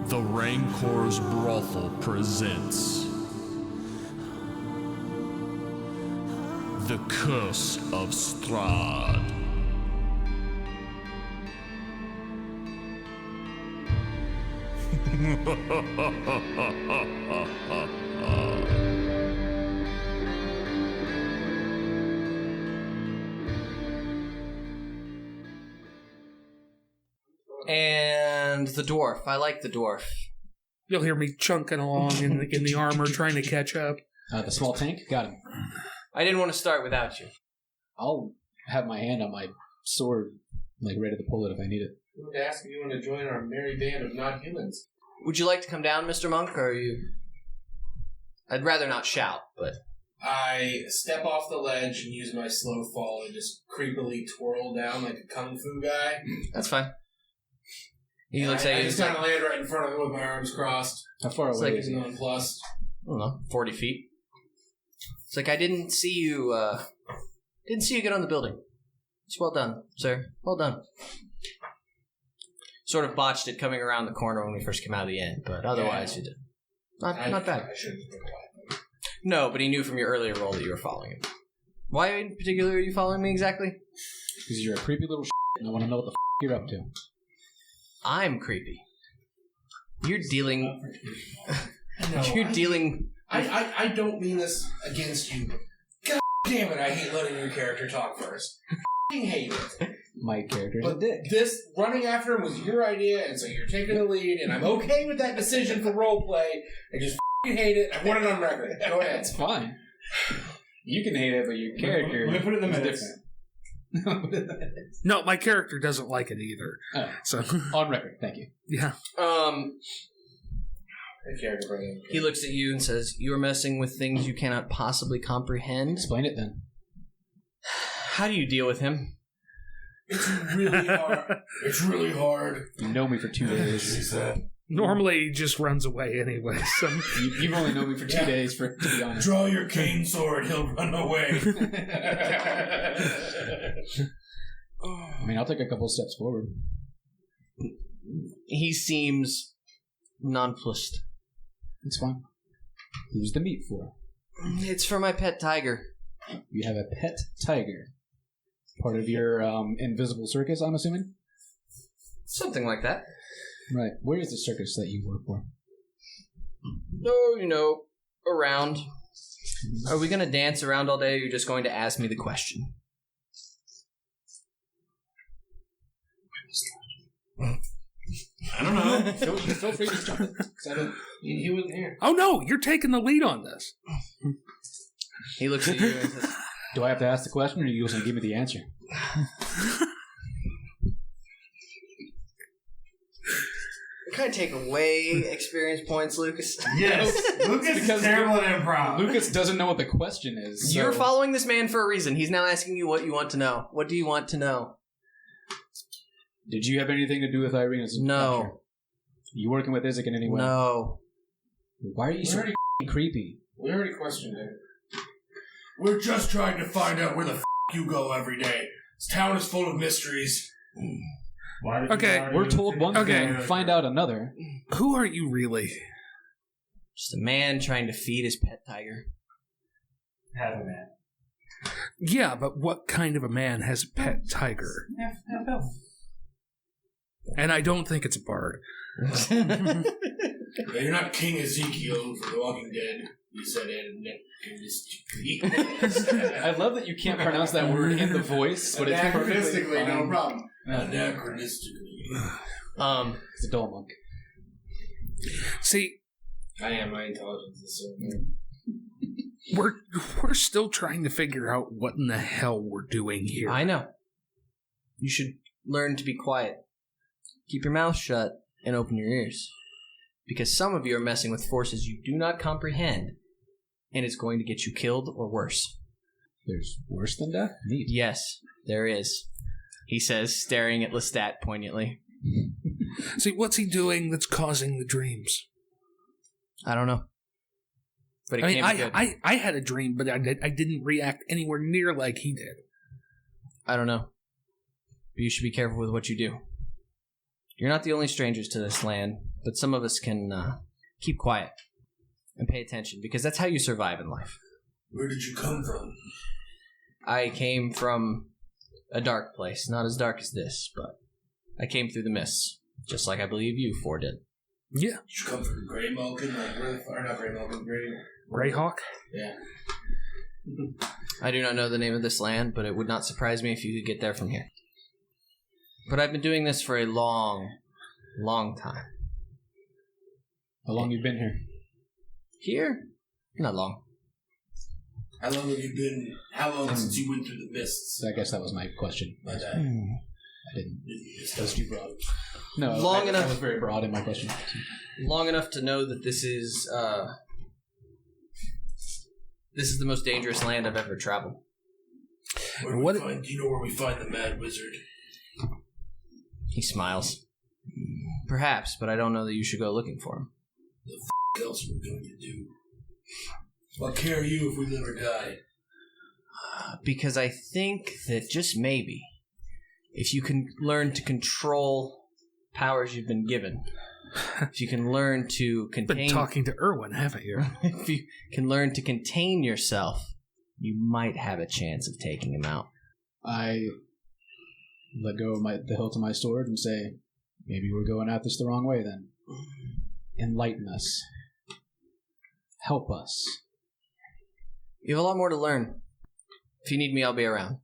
The Rancor's Brothel presents The Curse of Strahd. And the dwarf. I like the dwarf. You'll hear me chunking along in the armor, trying to catch up. The small tank? Got him. I didn't want to start without you. I'll have my hand on my sword, ready to pull it if I need it. I wanted to ask if you want to join our merry band of not-humans. Would you like to come down, Mr. Monk, or are you... I'd rather not shout, but... I step off the ledge and use my slow fall and just creepily twirl down like a kung fu guy. That's fine. He looks at I you. just kind of land right in front of him with my arms crossed. How far It's away like is he? Nonplussed. I don't know, 40 feet. It's like, I didn't see you, get on the building. It's well done, sir. Well done. Sort of botched it coming around the corner when we first came out of the inn, but otherwise you did. Not bad. I shouldn't have been quiet. No, but he knew from your earlier role that you were following him. Why in particular are you following me exactly? Because you're a creepy little and I want to know what the you're up to. I'm creepy. You're dealing... No, You're dealing... I don't mean this against you. God damn it, I hate letting your character talk first. I hate it. My character's a But dick. this running after him was your idea, and so you're taking the lead, and I'm okay with that decision for roleplay. I just hate it. I want it on record. Go ahead. It's fine. You can hate it, but your character Let me put it in the is minutes. different. No, my character doesn't like it either. Oh. So On record, thank you. yeah. He looks at you and says, "You are messing with things you cannot possibly comprehend." Explain it then. How do you deal with him? It's really hard. It's really hard. You know me for 2 days. She said. Normally he just runs away anyway. So You've only known me for 2 days, to be honest. Draw your cane sword, he'll run away. I mean, I'll take a couple steps forward. He seems nonplussed. It's fine. Who's the meat for? It's for my pet tiger. You have a pet tiger. Part of your invisible circus, I'm assuming? Something like that. Right. Where is the circus that you work for? Oh, around. Are we going to dance around all day, or are you just going to ask me the question? I don't know. Feel free to start. He wasn't here. oh no, you're taking the lead on this. He looks at you and says, Do I have to ask the question, or are you just going to give me the answer? kind of take away experience points, Lucas. Yes. Lucas is terrible at improv. Lucas doesn't know what the question is. So. You're following this man for a reason. He's now asking you what you want to know. What do you want to know? Did you have anything to do with Irene's No. capture? You working with Isaac in any way? No. Why are you so creepy? We already questioned it. We're just trying to find out where the you go every day. This town is full of mysteries. Okay, we're told one thing, find out another. Who are you really? Just a man trying to feed his pet tiger. Have a man. Yeah, but what kind of a man has a pet tiger? And I don't think it's a bard. Yeah, you're not King Ezekiel from The Walking Dead. You said it. I love that you can't pronounce that word in the voice, but it's perfectly Anachronistically, no fine. problem. Anachronistically. It's a dull monk. See, I am. My intelligence is so good. we're still trying to figure out what in the hell we're doing here. I know. You should learn to be quiet. Keep your mouth shut and open your ears. Because some of you are messing with forces you do not comprehend, and it's going to get you killed or worse. There's worse than death? Neat. Yes, there is. He says, staring at Lestat poignantly. See, what's he doing that's causing the dreams? I don't know. But it can't be good. I had a dream, but I didn't react anywhere near like he did. I don't know. But you should be careful with what you do. You're not the only strangers to this land. but some of us can keep quiet and pay attention, because that's how you survive in life. Where did you come from? I came from a dark place, not as dark as this, but I came through the mists, just like I believe you four did. Yeah. Did you come from Grey Malkin? Or not Grey Malkin, Greyhawk? Yeah. I do not know the name of this land, but it would not surprise me if you could get there from here. But I've been doing this for a long, long time. How long you been here? Here? Not long. How long have you been? How long since you went through the mists? I guess that was my question. But, I didn't. That was too broad. No, Long enough. That was very broad in my question. Long enough to know that this is the most dangerous land I've ever traveled. Do you know where we find the Mad Wizard? He smiles. Perhaps, but I don't know that you should go looking for him. What else are we going to do? What care you if we live or die? Because I think that just maybe, if you can learn to control powers you've been given, if you can learn to contain... Been talking to Erwin, haven't you? If you can learn to contain yourself, you might have a chance of taking him out. I let go of the hilt of my sword and say, maybe we're going at this the wrong way then. Enlighten us. Help us. You have a lot more to learn. If you need me, I'll be around.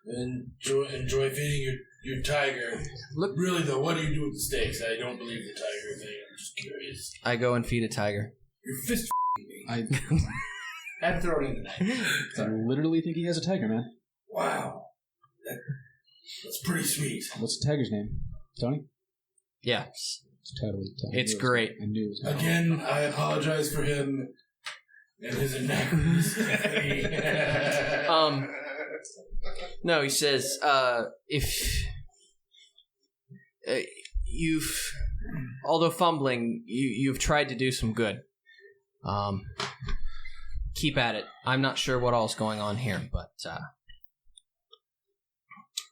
Enjoy feeding your tiger. Look, really though, what do you do with the steaks? I don't believe the tiger thing. I'm just curious. I go and feed a tiger. You're fist me. I I'd throw it in the night. I literally think he has a tiger, man. Wow. That's pretty sweet. What's the tiger's name? Tony? Yeah. It's totally Tony. It's great. I knew it was Again, I apologize for him and his anachronism. No, he says, if you've, although fumbling, you've tried to do some good. Keep at it. I'm not sure what all's going on here, but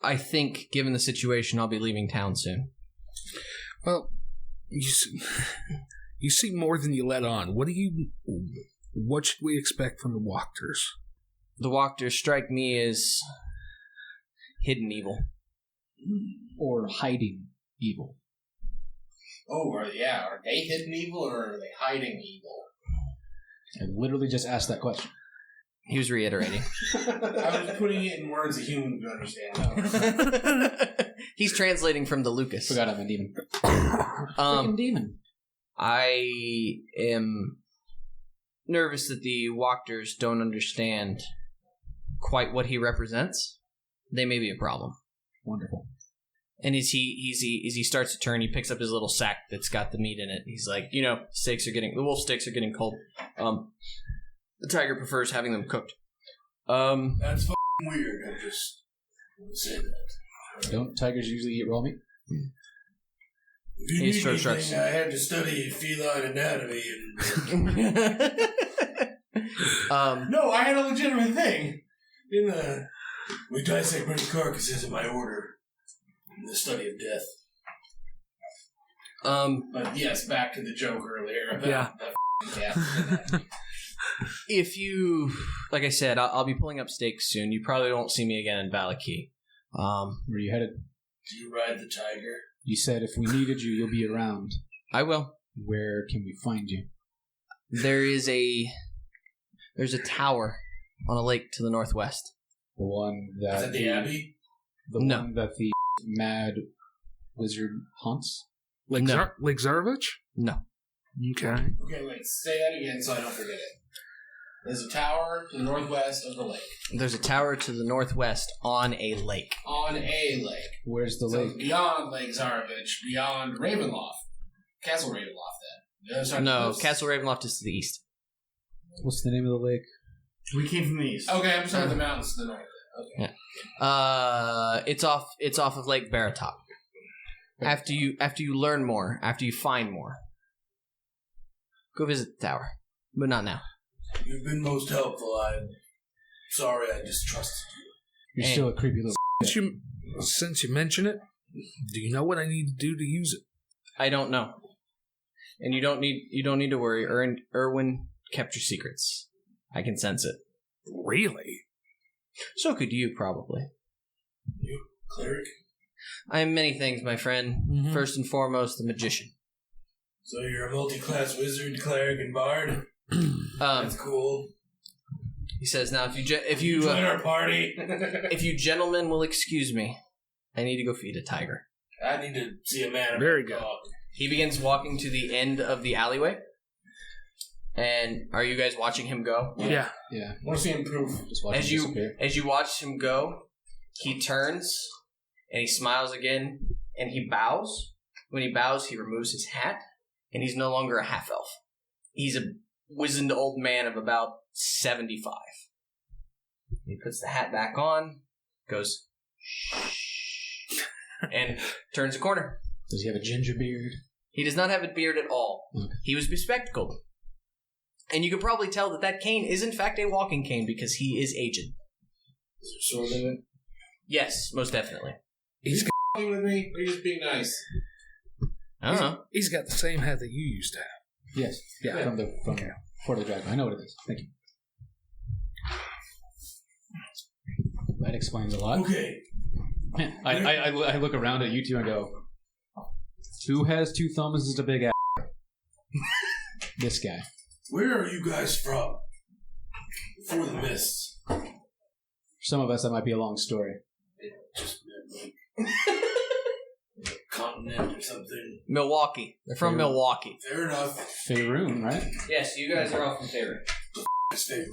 I think, given the situation, I'll be leaving town soon. Well, you see more than you let on. What should we expect from the Walkers? The Walkers strike me as hidden evil. or hiding evil. Oh, are they hidden evil or are they hiding evil? I literally just asked that question. He was reiterating. I was putting it in words a human could understand. He's translating from the Lucas. Forgot I'm a demon. Freaking demon. I am nervous that the Walkers don't understand quite what he represents. They may be a problem. Wonderful. And as he starts to turn, he picks up his little sack that's got the meat in it. He's like, the wolf steaks are getting cold. The tiger prefers having them cooked. That's f***ing weird. I just want to say that. Don't tigers usually eat raw meat? If you need anything, I had to study feline anatomy and... No, I had a legitimate thing. We dissect British carcasses in my order. In the study of death. But yes, back to the joke earlier about that cat. If you, like I said, I'll be pulling up stakes soon. You probably won't see me again in Valaki. Where are you headed? Do you ride the tiger? You said if we needed you, you'll be around. I will. Where can we find you? There's a tower on a lake to the northwest. The one that... Is that the Abbey? The one that the mad wizard haunts? Lexarovich? No. Okay. Okay, wait. Say that again so I don't forget it. There's a tower to the northwest of the lake. There's a tower to the northwest on a lake. On a lake. Where's the lake? Beyond Lake Zarovich, beyond Ravenloft. Castle Ravenloft, then. No, Castle Ravenloft is to the east. What's the name of the lake? We came from the east. Okay, I'm sorry, the mountains to the north. Okay. Yeah. It's off of Lake Baratok. After you learn more, after you find more, go visit the tower. But not now. You've been most helpful. I'm sorry I distrusted you. You're still a creepy little... Since you mention it, do you know what I need to do to use it? I don't know. And you don't need to worry. Erwin kept your secrets. I can sense it. Really? So could you, probably. You, cleric? I am many things, my friend. Mhm. First and foremost, the magician. So you're a multi-class wizard, cleric, and bard? That's cool. He says, now, if You you join our party. if you gentlemen will excuse me, I need to go feed a tiger. I need to see a man. Very good. He begins walking to the end of the alleyway. And are you guys watching him go? Yeah. Yeah. I want to see him proof. Just watch him disappear. As you watch him go, he turns and he smiles again and he bows. When he bows, he removes his hat and he's no longer a half elf. He's a wizened old man of about 75. He puts the hat back on, goes shh, and turns a corner. Does he have a ginger beard? He does not have a beard at all. Okay. He was bespectacled. And you can probably tell that cane is in fact a walking cane because he is aged. Is there sword in it? Yes, most definitely. He's got, F***ing with me, or you just being nice? I don't know. he's got the same hat that you used to have. Yes. Yeah. From Fort of the Dragon. I know what it is. Thank you. That explains a lot. Okay. I look around at you two and go, who has two thumbs and is a big ass? This guy. Where are you guys from? Before the mist. For some of us, that might be a long story. Just like continent or something. Milwaukee. They're from Milwaukee. Fair enough. Faerun, right? Yes, you guys are all from Faerun. It's fair.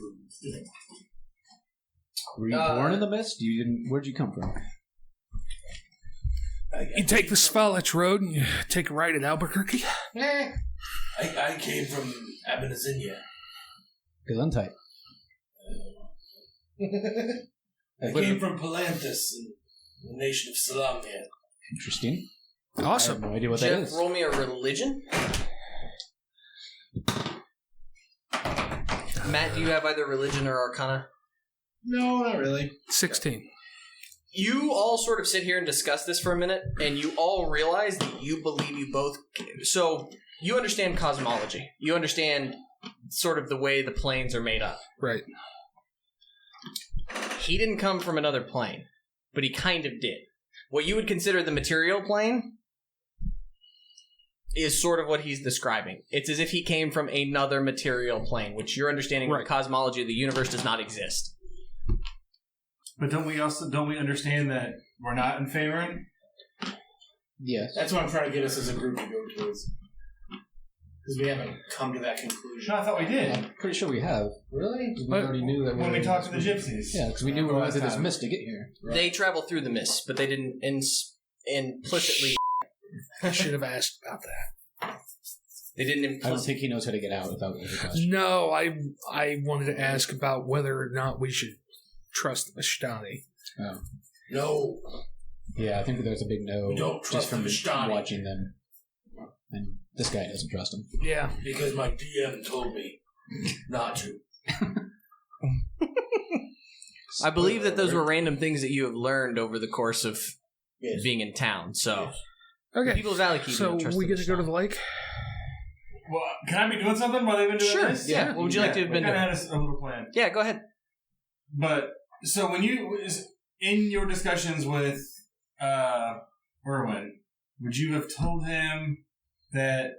Were you born in the mist? Where'd you come from? You take the Svalich Road and you take a right at Albuquerque. I came from Abinazinia. Gesundheit. I came from Palanthus in the nation of Salamia. Interesting. Awesome. I have no idea what that Jeff, is. roll me a religion. Matt, do you have either religion or arcana? No, not really. 16. You all sort of sit here and discuss this for a minute, and you all realize that you believe you both... So, you understand cosmology. You understand sort of the way the planes are made up. Right. He didn't come from another plane, but he kind of did. What you would consider the material plane is sort of what he's describing. It's as if he came from another material plane, which your understanding of the cosmology of the universe does not exist. But don't we understand that we're not in Faerun? Yes. That's what I'm trying to get us as a group to go towards. Because we haven't come to that conclusion. No, I thought we did. I'm pretty sure we have. Really? We already knew that When we talked to the gypsies. Yeah, because we knew we went through this mist to get here. They travel through the mist, but they didn't implicitly... I should have asked about that. They didn't I don't implicitly... think he knows how to get out without any question. No, I wanted to ask about whether or not we should trust the Vistani. Oh. No. Yeah, I think there's a big no. We don't just trust from the Vistani. watching them. And this guy doesn't trust him. Yeah. Because my DM told me not to. I believe that those were random things that you have learned over the course of Yes. being in town, so... Okay. People of Valley Keep So don't trust we the get to go to the lake? Well, can I be doing something while they've been doing Sure. this? Yeah. What would you like to have been we doing? kind of had a little plan. Yeah, go ahead. But, so when you, in your discussions with Erwin, would you have told him that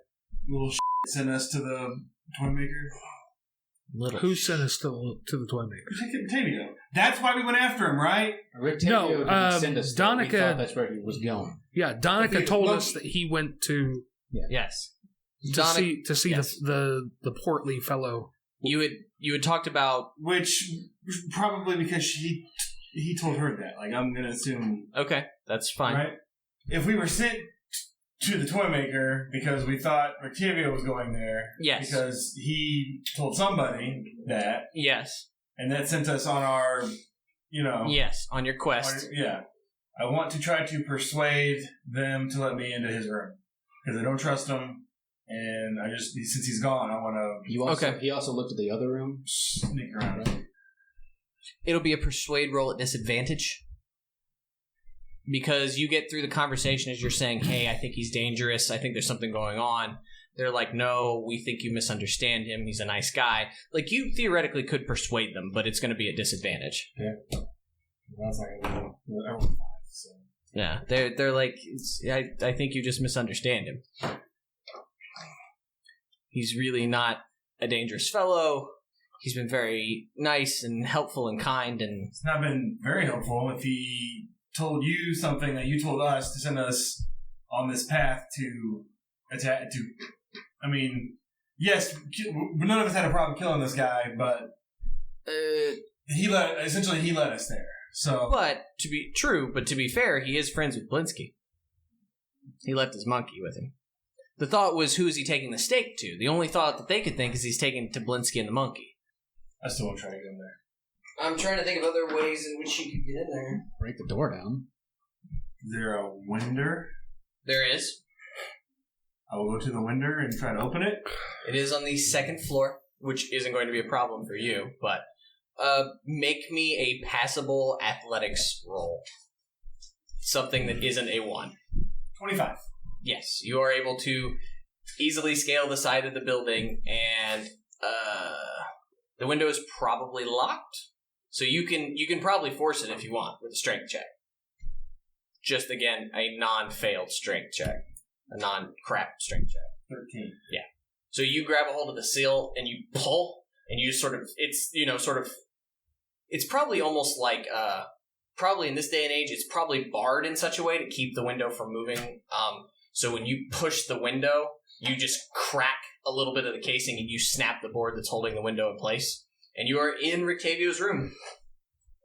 little sent us to the toy maker? Little. Who sent us to the toy maker? Rictavio. That's why we went after him, right? Rictavio No, didn't send us there. We Donica- thought that's where he was going. Yeah, Donica Okay, told well- us that he went to Yes. see yes. the portly fellow. You had talked about... Which, probably because he told her that. Like, I'm going to assume... Okay, that's fine. Right? If we were sent to the toy maker because we thought Rictavio was going there. Yes. Because he told somebody that, Yes. and that sent us on our, Yes, on your quest. yeah. I want to try to persuade them to let me into his room. Because I don't trust him, and since he's gone, I want to He also looked at the other room. sneak around. Right. It'll be a persuade roll at disadvantage. because you get through the conversation as you're saying, hey, I think he's dangerous. I think there's something going on. They're like, no, we think you misunderstand him. He's a nice guy. Like, you theoretically could persuade them, but it's going to be a disadvantage. Yeah. That's not going to be everyone fine, so. Yeah, they're like, I think you just misunderstand him. He's really not a dangerous fellow. He's been very nice and helpful and kind, and It's not been very helpful if he told you something that you told us to send us on this path to attack. I mean, yes, none of us had a problem killing this guy, but he led us there. So, but to be fair, he is friends with Blinsky. He left his monkey with him. The thought was, who is he taking the stake to? The only thought that they could think is he's taking it to Blinsky and the monkey. I still won't try to get in there. I'm trying to think of other ways in which he could get in there. Break the door down. Is there a window? There is. I will go to the window and try to open it. It is on the second floor, which isn't going to be a problem for you, but make me a passable athletics roll. Something that isn't a 1. 25. Yes, you are able to easily scale the side of the building, and the window is probably locked, so you can probably force it if you want with a strength check. Just, again, a non-failed strength check. A non-crap strength check. 13. Yeah. So you grab a hold of the seal, and you pull, and you it's probably almost like, probably in this day and age, it's probably barred in such a way to keep the window from moving. So when you push the window, you just crack a little bit of the casing and you snap the board that's holding the window in place. And you are in Rictavio's room.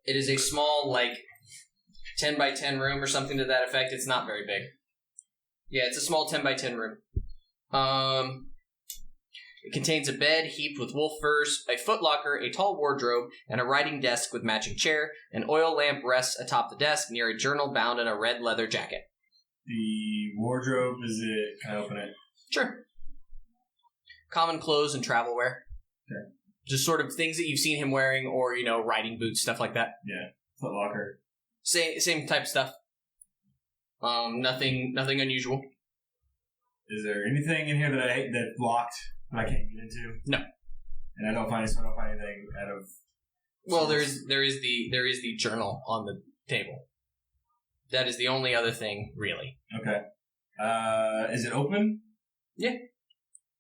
It is a small, 10 by 10 room or something to that effect. It's not very big. Yeah, it's a small 10 by 10 room. It contains a bed heaped with wolf furs, a footlocker, a tall wardrobe, and a writing desk with matching chair. An oil lamp rests atop the desk near a journal bound in a red leather jacket. The wardrobe, can I open it? Sure. Common clothes and travel wear. Okay. Just sort of things that you've seen him wearing, or, riding boots, stuff like that. Yeah. Footlocker. Same type of stuff. Nothing unusual. Is there anything in here that's locked that I can't get into? No. And I don't find anything out of. Well, there is the journal on the table. That is the only other thing, really. Okay. Is it open? Yeah.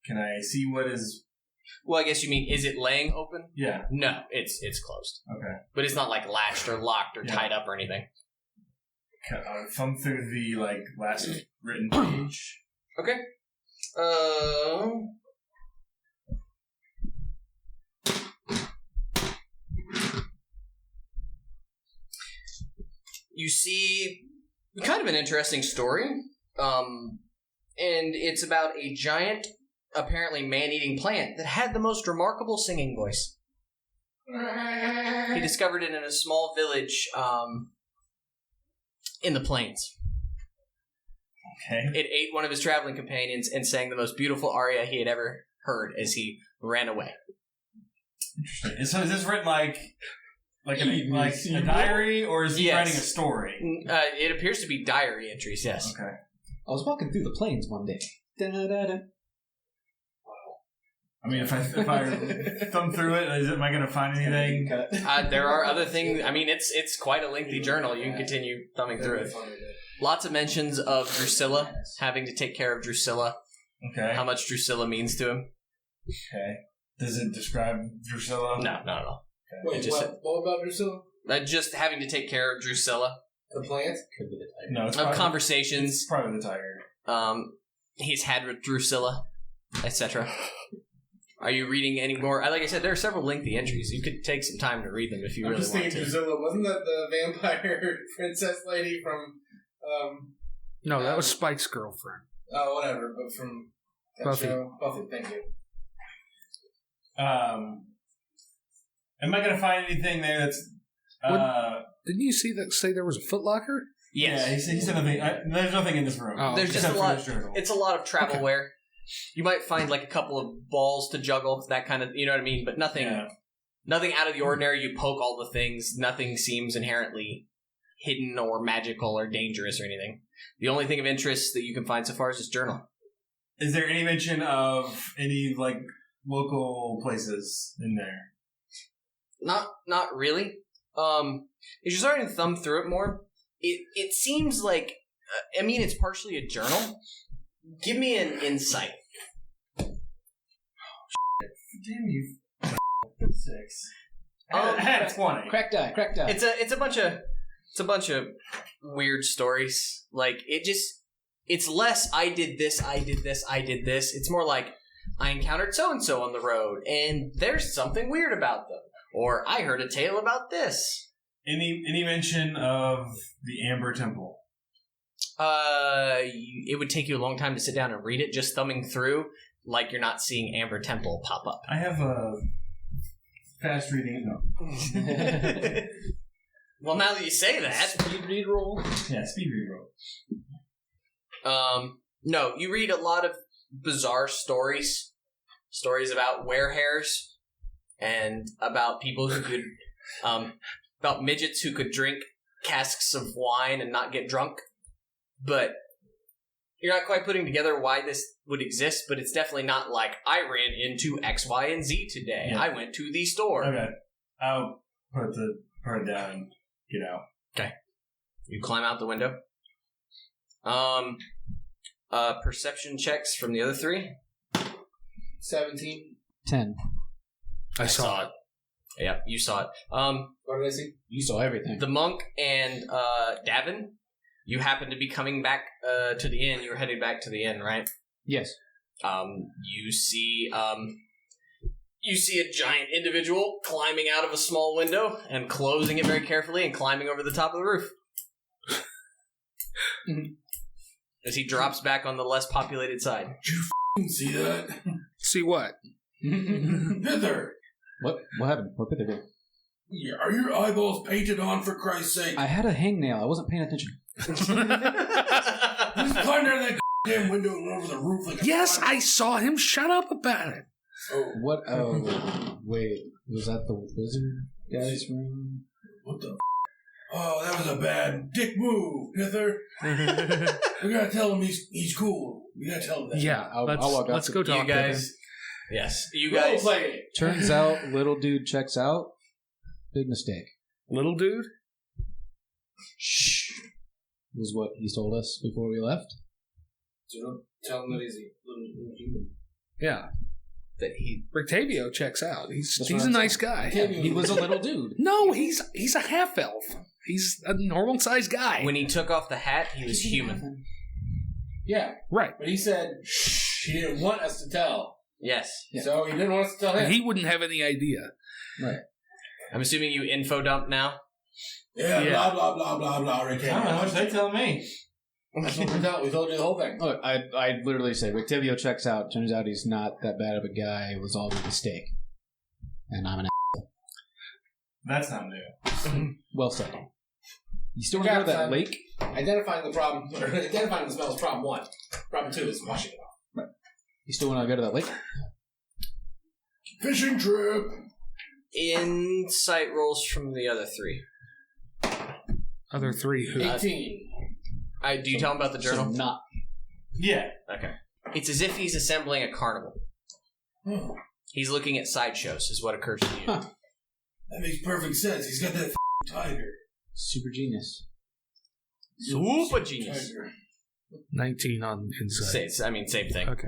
Can I see what is? Well, I guess you mean, is it laying open? Yeah. No, it's closed. Okay. But it's not latched or locked or tied up or anything. Can I thumb through the last written page? Okay. You see kind of an interesting story. And it's about a giant, apparently man-eating plant that had the most remarkable singing voice. He discovered it in a small village in the plains. Okay. It ate one of his traveling companions and sang the most beautiful aria he had ever heard as he ran away. Interesting. So is this written like a diary, or is he writing a story? It appears to be diary entries, yes. Okay. I was walking through the plains one day. Da-da-da-da. I mean, if I thumb through it, am I going to find anything? There are other things. I mean, it's quite a lengthy journal. You can continue thumbing through it. Lots of mentions of Drusilla, having to take care of Drusilla. Okay. How much Drusilla means to him. Okay. Does it describe Drusilla? No, not at all. Okay. Wait, what about Drusilla? Just having to take care of Drusilla. The plant? Could be the tiger. No, it's Of probably, conversations it's probably the tiger. He's had with Drusilla, etc. Are you reading any more? Like I said, there are several lengthy entries. You could take some time to read them if you I'm really just want thinking to. Drusilla. Wasn't that the vampire princess lady from... No, that was Spike's girlfriend. Oh, whatever, but from that Buffy. show. Buffy, thank you. Am I going to find anything there that's... Didn't you say there was a footlocker? Yes. Yeah, he said nothing. There's nothing in this room. Oh, There's just except a for lot. this journal. It's a lot of travel wear. You might find a couple of balls to juggle, that kind of, you know what I mean? But nothing out of the ordinary. You poke all the things. Nothing seems inherently hidden or magical or dangerous or anything. The only thing of interest that you can find so far is this journal. Is there any mention of any, like, local places in there? Not really. As you're starting to thumb through it more, it seems like, it's partially a journal. Give me an insight. Damn you. 6. I had 20. Crack die. It's a bunch of weird stories. Like, it's less I did this. It's more like I encountered so-and-so on the road, and there's something weird about them. Or I heard a tale about this. Any mention of the Amber Temple? It would take you a long time to sit down and read it, just thumbing through, like you're not seeing Amber Temple pop up. I have a fast reading. No. Well, now that you say that, Speed read roll. Yeah, speed read roll. No, you read a lot of bizarre stories about werehairs and about people who could, about midgets who could drink casks of wine and not get drunk. But you're not quite putting together why this would exist, but it's definitely not like, I ran into X, Y, and Z today. Yeah. I went to the store. Okay. I'll put it down and get out. Okay. You climb out the window. Perception checks from the other three. 17. 10. I saw it. Yeah, you saw it. What did I see? You saw everything. The monk and Davun, you happen to be coming back to the inn. You were heading back to the inn, right? Yes. You see a giant individual climbing out of a small window and closing it very carefully and climbing over the top of the roof. As he drops back on the less populated side. Did you f***ing see that? See what? Pithur! What happened? What did they do? Yeah, are your eyeballs painted on, for Christ's sake? I had a hangnail. I wasn't paying attention. You just climbed out of that damn window and went over the roof like a Yes, fly. I saw him. Shut up about it. Oh, What? Oh, wait. Was that the wizard guy's room? what the f***? Oh, that was a bad dick move, Pithur. We gotta tell him he's cool. We gotta tell him that. Yeah, I'll walk up let's to- go talk You to him. guys... Yes, you Role guys... play it. Turns out, little dude checks out. Big mistake. Little dude? Shh. Was what he told us before we left. So don't tell him that he's a little human. Yeah. That he... Rictavio checks out. He's That's a what I'm nice guy. He was a little dude. No, he's a half elf. He's a normal sized guy. When he took off the hat, he was human. Yeah, Right. but he said shh. He didn't want us to tell. Yes. Yeah. So he didn't want us to tell him. And he wouldn't have any idea. Right. I'm assuming you info dump now? Yeah, Yeah. blah, blah, blah, blah, blah. Rick. I don't know. What they tell me? That's what we told you the whole thing. Look, I literally say Rictavio checks out. Turns out he's not that bad of a guy. It was all a mistake. And I'm an That's not new. well said. You still Yeah, want to go to that son. lake? Identifying the problem, or identifying the smell is problem 1. Problem 2 is washing it off. You still want to go to that lake? Fishing trip. Insight rolls from the other three. Other three who? 18. Do you tell him about the journal? So not. Yeah. Okay. It's as if he's assembling a carnival. Oh, He's looking at sideshows, is what occurs to you. Huh. that makes perfect sense. He's got that tiger. Super genius. Super genius. Tiger. 19 on insight. Same thing. Okay.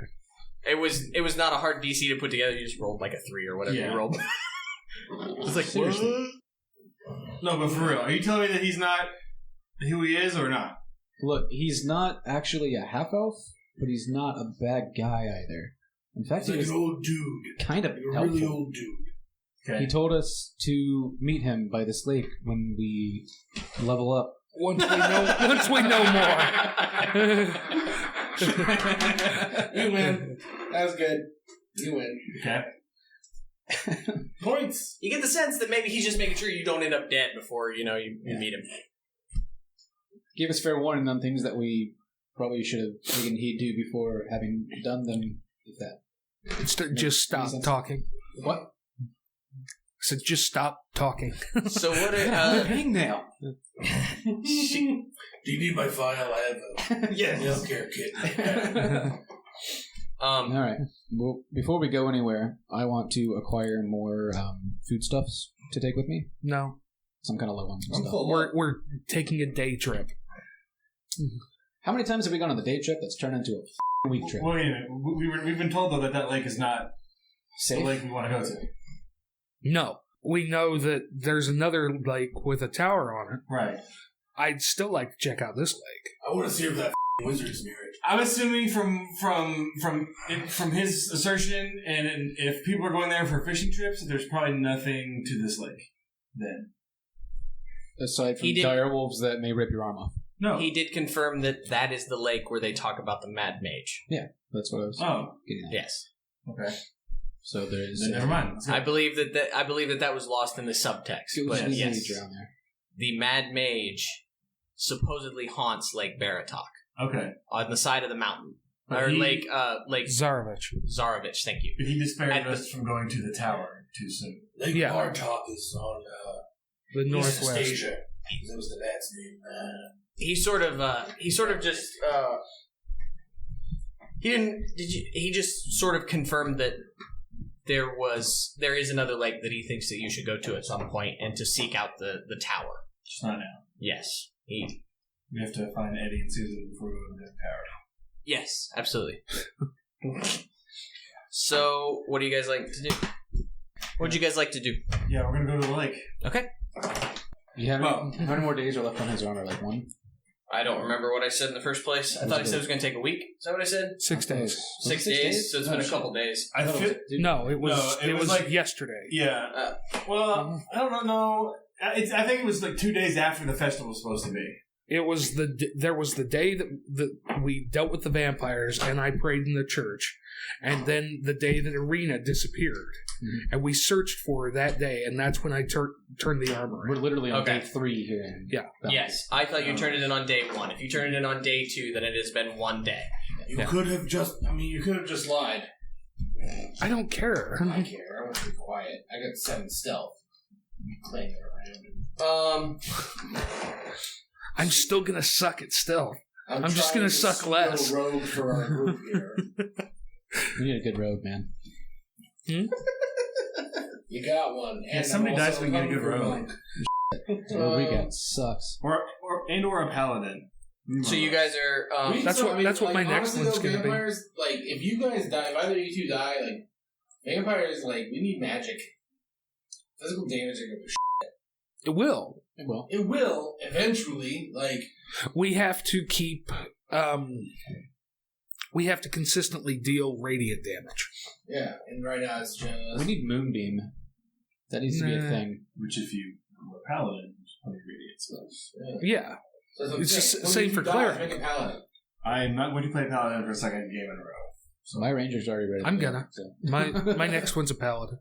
It was not a hard DC to put together. You just rolled like a 3 or whatever Yeah. you rolled. It's like, Seriously. No, but for real, are you telling me that he's not who he is or not? Look, he's not actually a half elf, but he's not a bad guy either. In fact, He's like he was an old dude. kind of Like a helpful. really old dude. Okay. He told us to meet him by this lake when we level up. Once we know more. You win. That was good. You win. Okay. Points. you get the sense that maybe he's just making sure you don't end up dead before you meet him. Gave us fair warning on things that we probably should have taken heed to before having done them. If that. Just stop talking. What? So just stop talking. So what are Hangnail. Do you need my file? I have a healthcare kit. All right. Well, before we go anywhere, I want to acquire more foodstuffs to take with me. No. Some kind of low on some stuff. We're taking a day trip. How many times have we gone on the day trip that's turned into a week trip? Wait a minute. We've been told, though, that lake is not Safe? the lake we want to go to. No. We know that there's another lake with a tower on it. Right. I'd still like to check out this lake. I want to see if that wizard's near it. I'm assuming from his assertion, and if people are going there for fishing trips, that there's probably nothing to this lake then. Aside from He did- dire wolves that may rip your arm off. No. He did confirm that is the lake where they talk about the Mad Mage. Yeah, that's what I was Oh. getting at. Yes. Okay. So there is... Then never mind. Let's go. I believe that was lost in the subtext. It was But just yes, mage around there. the Mad Mage supposedly haunts Lake Baratok Okay. on the side of the mountain. But Or he- Lake Zarovich. Zarovich, thank you. But he disparaged At the- us from going to the tower too soon. Lake Yeah. Bartok is on The East northwest. Asia. That was the dad's name. He sort of just he just sort of confirmed that there is another lake that he thinks that you should go to at some point and to seek out the tower. Just not now. Yes. We have to find Eddie and Susan before we go to the tower. Yes, absolutely. So, what do you guys like to do? What would you guys like to do? Yeah, we're gonna go to the lake. Okay. You have Well- how many more days are left on his armor? Like one? I don't remember what I said in the first place. I thought I said it was going to take a week. Is that what I said? 6 days. 6 days? So it's been a couple days. I feel. No, it was No, it was like- yesterday. Yeah. Well, I don't know. I think it was like 2 days after the festival was supposed to be. It was there was the day that we dealt with the vampires and I prayed in the church, and then the day that Arena disappeared, and we searched for her that day, and that's when I turned the armor We're in. literally on Okay. day 3 here. In Yeah. Yes. I thought you turned it in on day 1. If you turned it in on day 2, then it has been 1 day. You could have just lied. I don't care. I care. I want to be quiet. I got 7 stealth. You playing it around. I'm still gonna suck at stealth. I'm just trying gonna to suck steal less. a rogue for our group here. We need a good rogue, man. You got one. Yeah, And somebody I'm dies also when you get a looking good for rogue. monk. The rogue we got sucks. Or a paladin. So you guys are... That's what my next honestly, one's though, gonna be. vampires, like, if you guys die, if either of you two die, like, vampires, like, we need magic. Physical damage are gonna be It will. It will. It will, eventually, like... We have to keep. We have to consistently deal radiant damage. Yeah, and right now it's just... We need Moonbeam. That needs to be a Nah. thing. Which, if you were a paladin, is probably radiant spells. Yeah. So that's what I'm It's saying. just When same you for die, cleric. Make a paladin. I'm not going to play paladin for a second game in a row. So my ranger's already ready. I'm to go, gonna. so. My next one's a paladin.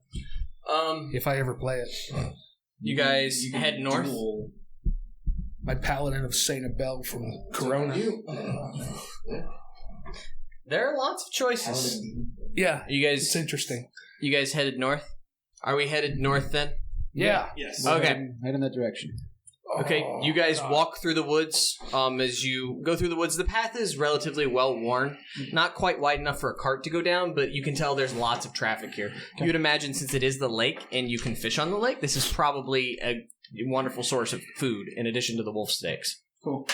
If I ever play it. You guys head north? Duel. My paladin of Saint Abel from Corona. You. There are lots of choices. Yeah. You It's guys interesting. headed north? Are we headed north then? Yeah. Yes. We're Okay. heading that direction. Okay, you guys walk through the woods. As you go through the woods, the path is relatively well worn. Not quite wide enough for a cart to go down, but you can tell there's lots of traffic here. You would imagine, since it is the lake and you can fish on the lake, this is probably a wonderful source of food in addition to the wolf steaks. Cool.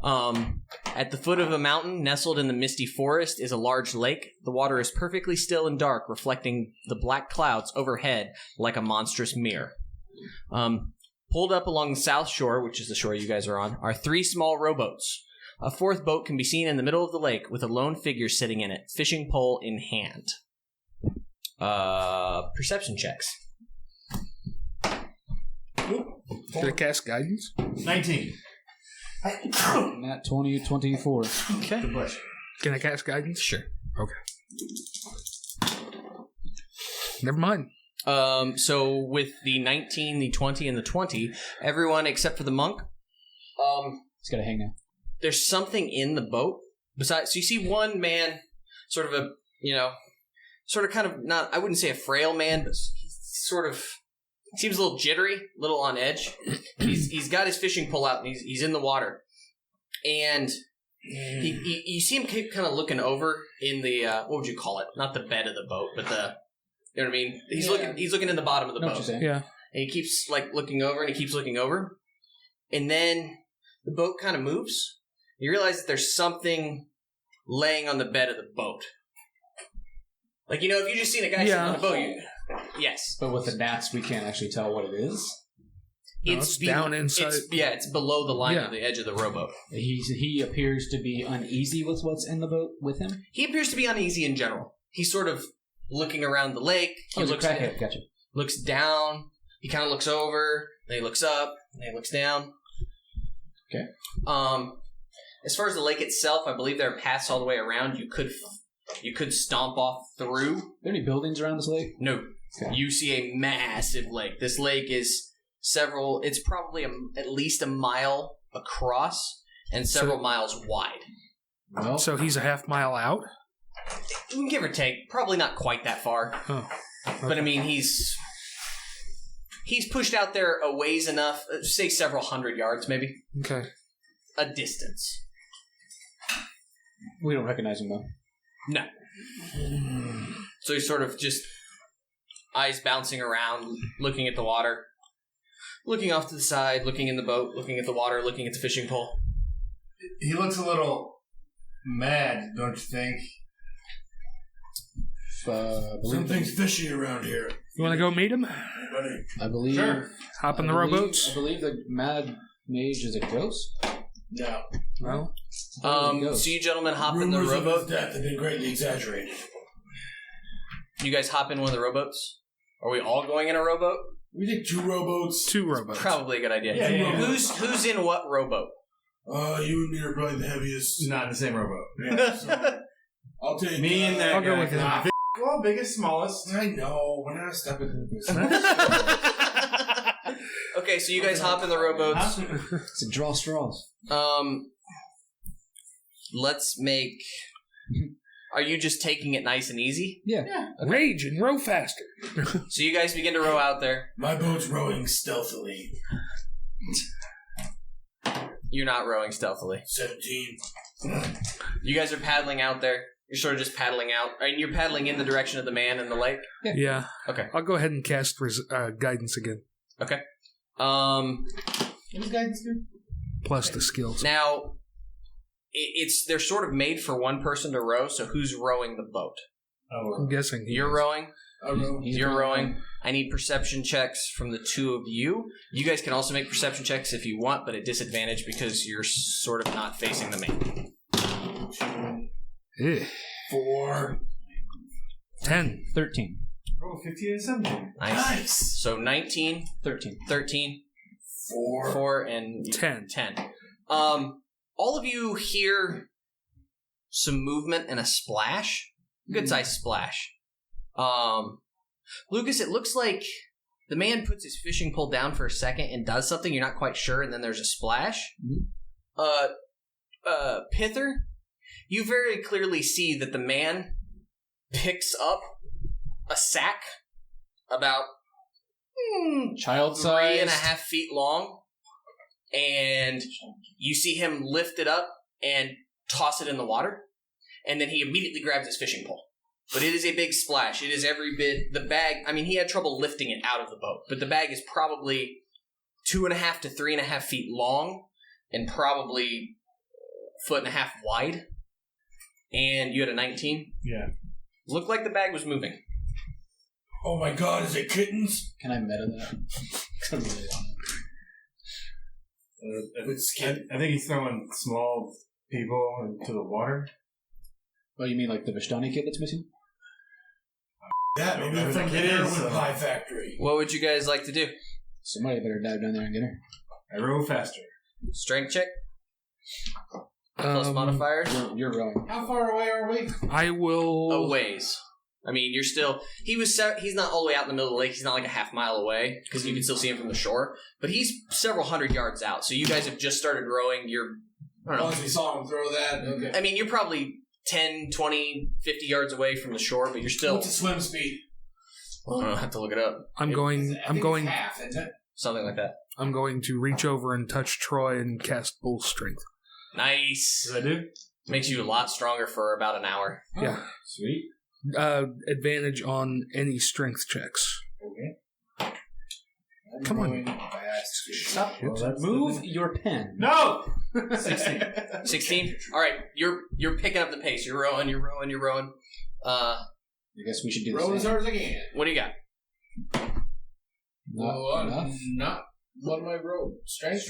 At the foot of a mountain, nestled in the misty forest, is a large lake. The water is perfectly still and dark, reflecting the black clouds overhead like a monstrous mirror. Pulled up along the south shore, which is the shore you guys are on, are 3 small rowboats. A 4th boat can be seen in the middle of the lake with a lone figure sitting in it, fishing pole in hand. Perception checks. Can I cast guidance? 19. Nat 20, 24. Okay. The bush. Can I cast guidance? Sure. Okay. Never mind. So with the 19, the 20, and the 20, everyone except for the monk, It's got a hang now. there's something in the boat. Besides, so you see one man, sort of kind of not, I wouldn't say a frail man, but he's sort of seems a little jittery, a little on edge. He's got his fishing pole out and he's in the water, and you see him keep kind of looking over in the what would you call it? Not the bed of the boat, but the you know what I mean. He's looking in the bottom of the boat. Yeah, and he keeps like looking over and he keeps looking over, and then the boat kind of moves. You realize that there's something laying on the bed of the boat. Like, if you just seen a guy sitting on a boat, yes. But with the gnats, we can't actually tell what it is. It's down inside. It's below the line of the edge of the rowboat. He appears to be uneasy with what's in the boat with him? He appears to be uneasy in general. He's sort of looking around the lake. He looks down. He kind of looks over. Then he looks up. And then he looks down. Okay. As far as the lake itself, I believe there are paths all the way around. You could stomp off through. Are there any buildings around this lake? No. Okay. You see a massive lake. This lake is it's probably at least a mile across and several miles wide. Well, so he's a half mile out? Give or take. Probably not quite that far. Oh. Okay. But I mean, he's pushed out there a ways enough, say several hundred yards maybe. Okay. A distance. We don't recognize him though. No. So he's sort of just eyes bouncing around, looking at the water, looking off to the side, looking in the boat, looking at the water, looking at the fishing pole. He looks a little mad, don't you think? Something's fishy around here. You want to go meet him? I believe. Sure. Hop in the rowboats? I believe the mad mage is a ghost. No. No. So you gentlemen hop in the Rumors of rowboat. his death have been greatly exaggerated. You guys hop in one of the rowboats? Are we all going in a rowboat? We take 2 rowboats. 2 rowboats. Probably a good idea. Yeah. Who's in what rowboat? You and me are probably the heaviest. Not in the same rowboat. Yeah, so I'll take me and that I'll guy. go with him. Well, biggest, smallest. I know. We're not stepping in this. Okay, so you guys hop in the rowboats. It's a draw straws. Let's make... Are you just taking it nice and easy? Yeah. Okay. Rage and row faster. So you guys begin to row out there. My boat's rowing stealthily. You're not rowing stealthily. 17. You guys are paddling out there. You're sort of just paddling out. And you're paddling in the direction of the man in the lake? Yeah. Okay. I'll go ahead and cast guidance again. Okay. What guidance do? Plus the skills. Now, they're sort of made for one person to row, so who's rowing the boat? I'm guessing You're rowing? I row. You're rowing. I need perception checks from the 2 of you. You guys can also make perception checks if you want, but at disadvantage because you're sort of not facing the man. 4. 10. 13. Oh, 15 and 17. Nice. So 19, 13. 13, 4. 4, and 10. 10. All of you hear some movement and a splash. Good-sized splash. Lucas, it looks like the man puts his fishing pole down for a second and does something. You're not quite sure, and then there's a splash. Pithur, you very clearly see that the man picks up a sack about Child size. 3.5 feet long, and you see him lift it up and toss it in the water, and then he immediately grabs his fishing pole. But it is a big splash. It is every bit... The bag... I mean, he had trouble lifting it out of the boat, but the bag is probably 2.5 to 3.5 feet long and probably 1.5 feet wide. And you had a 19? Yeah. Looked like the bag was moving. Oh my god, is it kittens? Can I meta that? I really don't. I think he's throwing small people into the water. Oh, you mean like the Vishtani kid that's missing? That maybe I from think the it is, heroin pie factory. What would you guys like to do? Somebody better dive down there and get her. I row faster. Strength check? Plus modifiers? You're rowing. How far away are we? I will... A ways. I mean, you're still... He's not all the way out in the middle of the lake. He's not like a half mile away, because you can still see him from the shore. But he's several hundred yards out. So you guys have just started rowing. You're... I don't know. Once we saw him throw that, okay. I mean, you're probably 10, 20, 50 yards away from the shore, but you're still... What's the swim speed? I'll have to look it up. I'm going half, isn't it? Something like that. I'm going to reach over and touch Troy and cast Bull Strength. Nice. Does that do? Makes you a lot stronger for about an hour. Yeah. Sweet. Advantage on any strength checks. Okay. Come on. Stop. Well, that's Move your pen. No! 16. 16? Alright, you're picking up the pace. You're rowing. I guess we should do Roll the as same. hard as I can. What do you got? Not enough. Not what am I roll? Strength?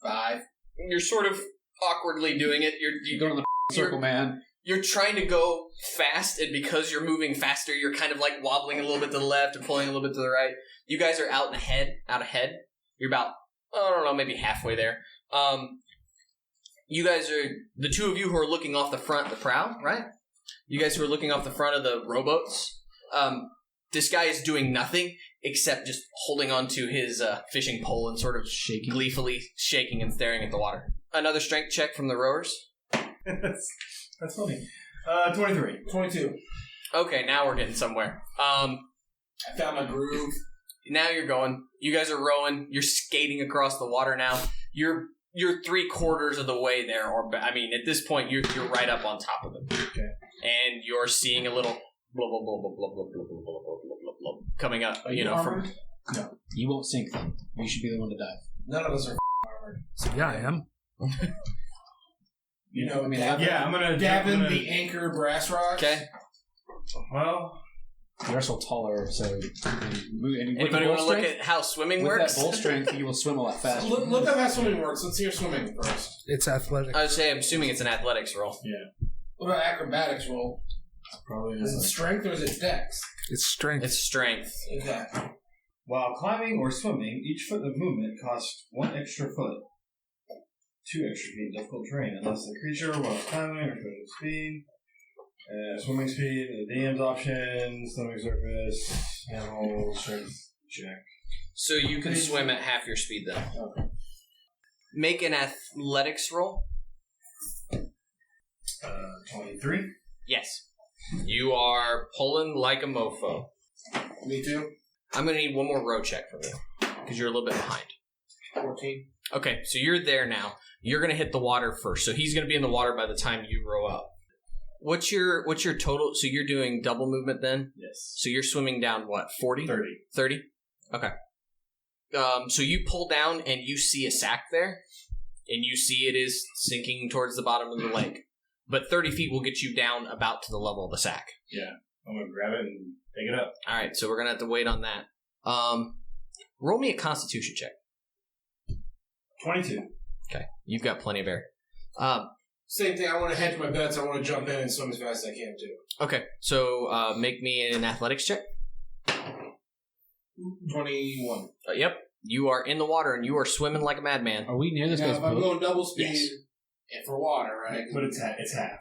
5. You're sort of awkwardly doing it. You go to the circle, man. You're trying to go fast, and because you're moving faster, you're kind of like wobbling a little bit to the left and pulling a little bit to the right. You guys are out ahead. You're about, I don't know, maybe halfway there. You guys are, the two of you who are looking off the front of the prow, right? You guys who are looking off the front of the rowboats. This guy is doing nothing except just holding onto his fishing pole and sort of Shaking. gleefully shaking and staring at the water. Another strength check from the rowers. That's funny. 23. 22. Okay, now we're getting somewhere. I found my groove. Now you're going. You guys are rowing. You're skating across the water now. You're 3/4 of the way there, or I mean, at this point, you're right up on top of them. Okay. And you're seeing a little blah blah blah blah blah blah blah blah blah blah blah blah coming up. Are You know, from armored? No. You won't sink them. You should be the one to dive. None of us are armored. So yeah, I am. You know, I mean, Yeah, I'm gonna... Davun, the anchor Brassrocks. okay. Well... You're also taller, so... Anybody want to look at how swimming with works? that bull strength, you will swim a lot faster. Look up how swimming works. Let's see your swimming first. It's athletic. I would say, I'm assuming it's an athletics roll. Yeah. What about acrobatics roll? Probably Is it isn't. strength or is it dex? It's strength. It's strength. Exactly. While climbing or swimming, each foot of movement costs 1 extra foot. 2 extra feet difficult terrain, unless the creature, while climbing or special speed, swimming speed, the DM's option, swimming surface, animal, strength check. So you can swim at half your speed, then. Okay. Make an athletics roll. 23. Yes. You are pulling like a mofo. Me too. I'm going to need one more row check from you, because you're a little bit behind. 14. Okay, so you're there now. You're going to hit the water first, so he's going to be in the water by the time you row up. What's your total? So you're doing double movement then? Yes. So you're swimming down, what, 40? 30. 30? Okay. So you pull down and you see a sack there, and you see it is sinking towards the bottom of the lake. But 30 feet will get you down about to the level of the sack. Yeah. I'm going to grab it and pick it up. All right, so we're going to have to wait on that. Roll me a constitution check. 22. Okay, you've got plenty of air. Same thing. I want to hedge my bets. I want to jump in and swim as fast as I can too. Okay, so make me an athletics check. 21. Yep, you are in the water and you are swimming like a madman. Are we near this Now, guy's if I'm boat? going double speed Yes. and for water, right? But it's half.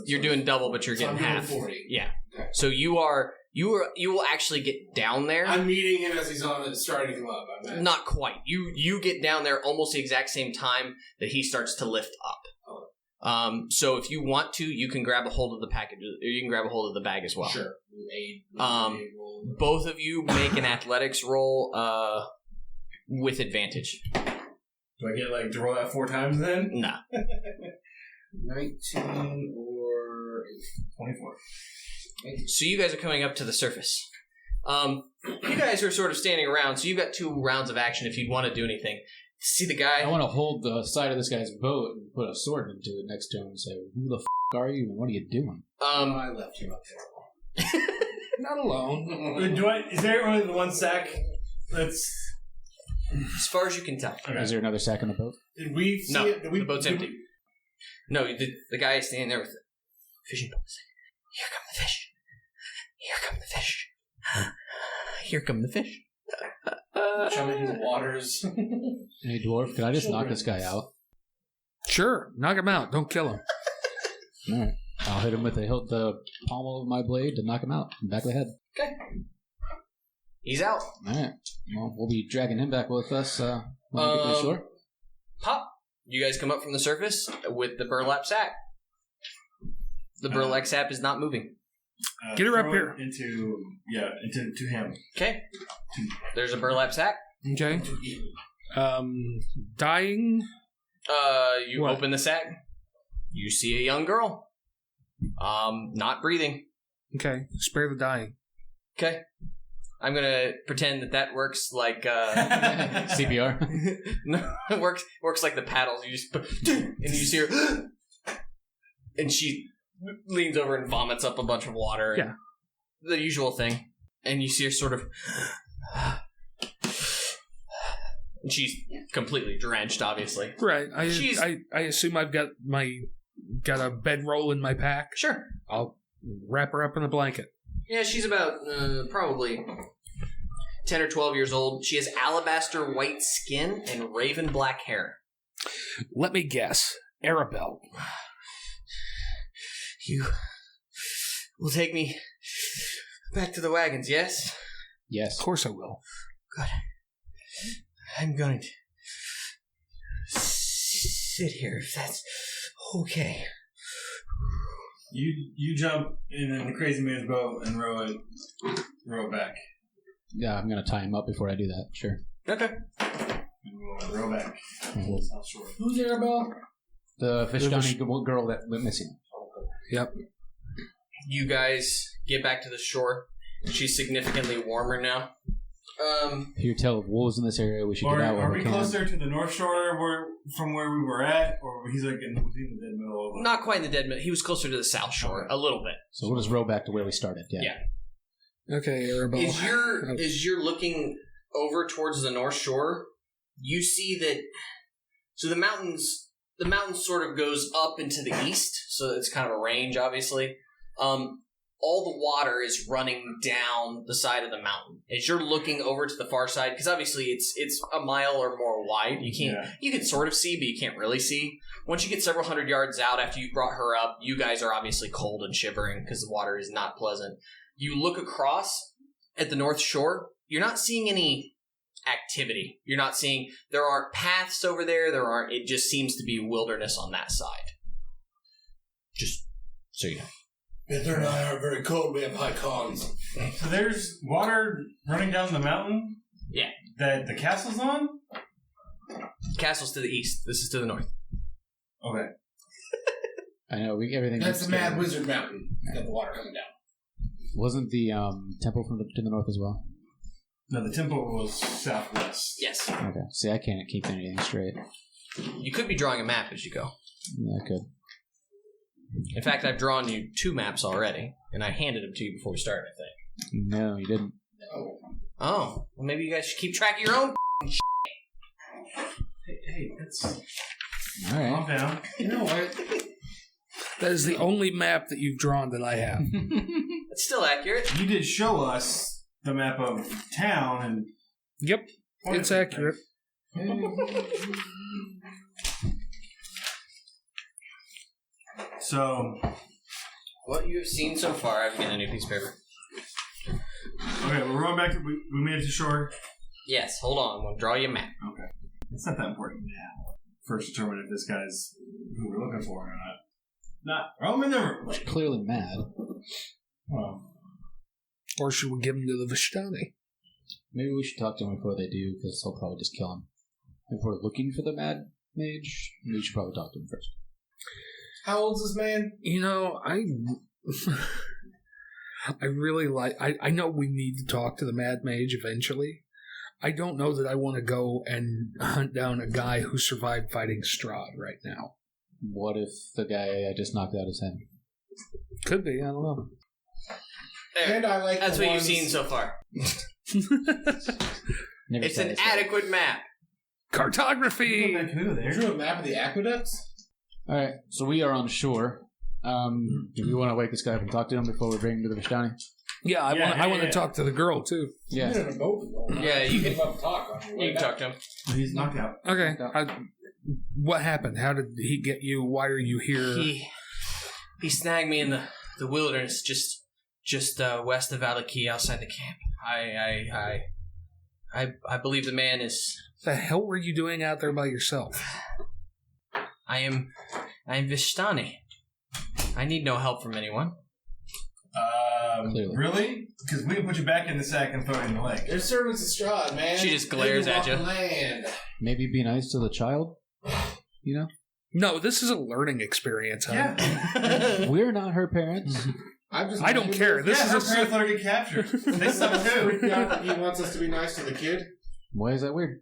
You're doing double, but you're So I'm getting doing half. 40. Yeah. Okay. So you will actually get down there. I'm meeting him as he's on it, starting to come up. I bet. Not quite. You get down there almost the exact same time that he starts to lift up. So if you want to, you can grab a hold of the package. Or you can grab a hold of the bag as well. Sure. Aid roll. Both of you make an athletics roll with advantage. Do I get to roll that 4 times then? Nah. 19 or 24. So you guys are coming up to the surface. You guys are sort of standing around, so you've got 2 rounds of action if you'd want to do anything. See the guy? I want to hold the side of this guy's boat and put a sword into it next to him and say, "Who the are you and what are you doing?" I left you up there. Not alone. Is there only the one sack that's... As far as you can tell. Okay. Is there another sack on the boat? Did we see No, it? Did we, the boat's empty. No, the guy is standing there with the fishing pole saying, "Here come the fish. Here come the fish. Here come the fish." Chumming the waters. Hey, dwarf, can I just knock this guy out? Sure, knock him out. Don't kill him. All right. I'll hit him with the pommel of my blade to knock him out in the back of the head. Okay. He's out. All right. Well, we'll be dragging him back with us when we get to the shore. Pop. You guys come up from the surface with the burlap sack. The burlap sack is not moving. Get her up throw here. it into him. Okay. There's a burlap sack. Okay. Dying. You What? open the sack. You see a young girl. Not breathing. Okay. Spare the dying. Okay. I'm gonna pretend that works like CPR. no, it works like the paddles. You just and you see her, and she leans over and vomits up a bunch of water. Yeah. The usual thing. And you see her sort of, and she's completely drenched, obviously. Right. She's- I assume I've got a bedroll in my pack. Sure. I'll wrap her up in a blanket. Yeah, she's about probably 10 or 12 years old. She has alabaster white skin and raven black hair. Let me guess. Arabelle. You will take me back to the wagons, yes? Yes. Of course I will. Good. I'm going to sit here if that's okay. You jump in the crazy man's boat and row it back. Yeah, I'm gonna tie him up before I do that. Sure. Okay. And row back. South shore. Who's Arabelle? The Vishtani girl that went missing. Yep. You guys get back to the shore. She's significantly warmer now. If you tell of wolves in this area, we should get out Are while we we can. closer to the north shore from where we were at, or he's like in the dead middle of it? Not quite in the dead middle. He was closer to the south shore, a little bit. So we'll just row back to where we started. Yeah. Yeah. Okay, Arabelle. As you're looking over towards the north shore, you see that the mountains sort of goes up into the east, so it's kind of a range, obviously. All the water is running down the side of the mountain. As you're looking over to the far side, because obviously it's a mile or more wide. You can sort of see, but you can't really see. Once you get several hundred yards out after you brought her up, you guys are obviously cold and shivering because the water is not pleasant. You look across at the north shore. You're not seeing any activity. You're not seeing, there aren't paths over there. It just seems to be wilderness on that side. Just so you know. Pithur and I are very cold. We have high cons. So there's water running down the mountain? Yeah. That the castle's on? Castle's to the east. This is to the north. Okay. I know. Everything. That's the Mad Wizard Mountain. Got the water coming down. Wasn't the temple to the north as well? No, the temple was southwest. Yes. Okay. See, I can't keep anything straight. You could be drawing a map as you go. Yeah, I could. In fact, I've drawn you 2 maps already, and I handed them to you before we started, I think. No, you didn't. Oh. Well, maybe you guys should keep track of your own Hey, that's... All right. Calm down. You know what? That is the only map that you've drawn that I have. It's still accurate. You did show us the map of town and... Yep, it's accurate. So... What you have seen so far, I've got a new piece of paper. Okay, we're going back to... We made it to shore. Yes, hold on. We'll draw you a map. Okay. It's not that important now. First determine if this guy's who we're looking for or not. I'm in there. She's clearly mad. Well, Or should we give him to the Vishtani? Maybe we should talk to him before they do, because they'll probably just kill him. If we're looking for the mad mage, we should probably talk to him first. How old's this man? You know, I really like... I know we need to talk to the Mad Mage eventually. I don't know that I want to go and hunt down a guy who survived fighting Strahd right now. What if the guy I just knocked out is him? Could be, I don't know. There. And I like That's the what ones- you've seen so far. Never It's an satisfied. adequate map. Cartography! that canoe there. Drew a map of the aqueducts? Alright, so we are on shore. Do we want to wake this guy up and talk to him before we bring him to the Vishtani? Yeah, I want to yeah. talk to the girl, too. Yeah. You're in a boat. Yeah, you can- love to talk. On your way You can back. talk to him. He's knocked out. Okay. What happened? How did he get you? Why are you here? He snagged me in the wilderness just west of Valaki, outside the camp. I believe the man is... The hell were you doing out there by yourself? I am Vishtani. I need no help from anyone. Clearly. Really? Because we can put you back in the sack and throw it in the lake. They're servants of Strahd, man. She just glares They at you. walk the land. Maybe be nice to the child. You know, No, this is a learning experience. Huh? Yeah. we're not her parents. I don't care. This Her is parents let her get captured. They suck too. Freaked out that he wants us to be nice to the kid. Why is that weird?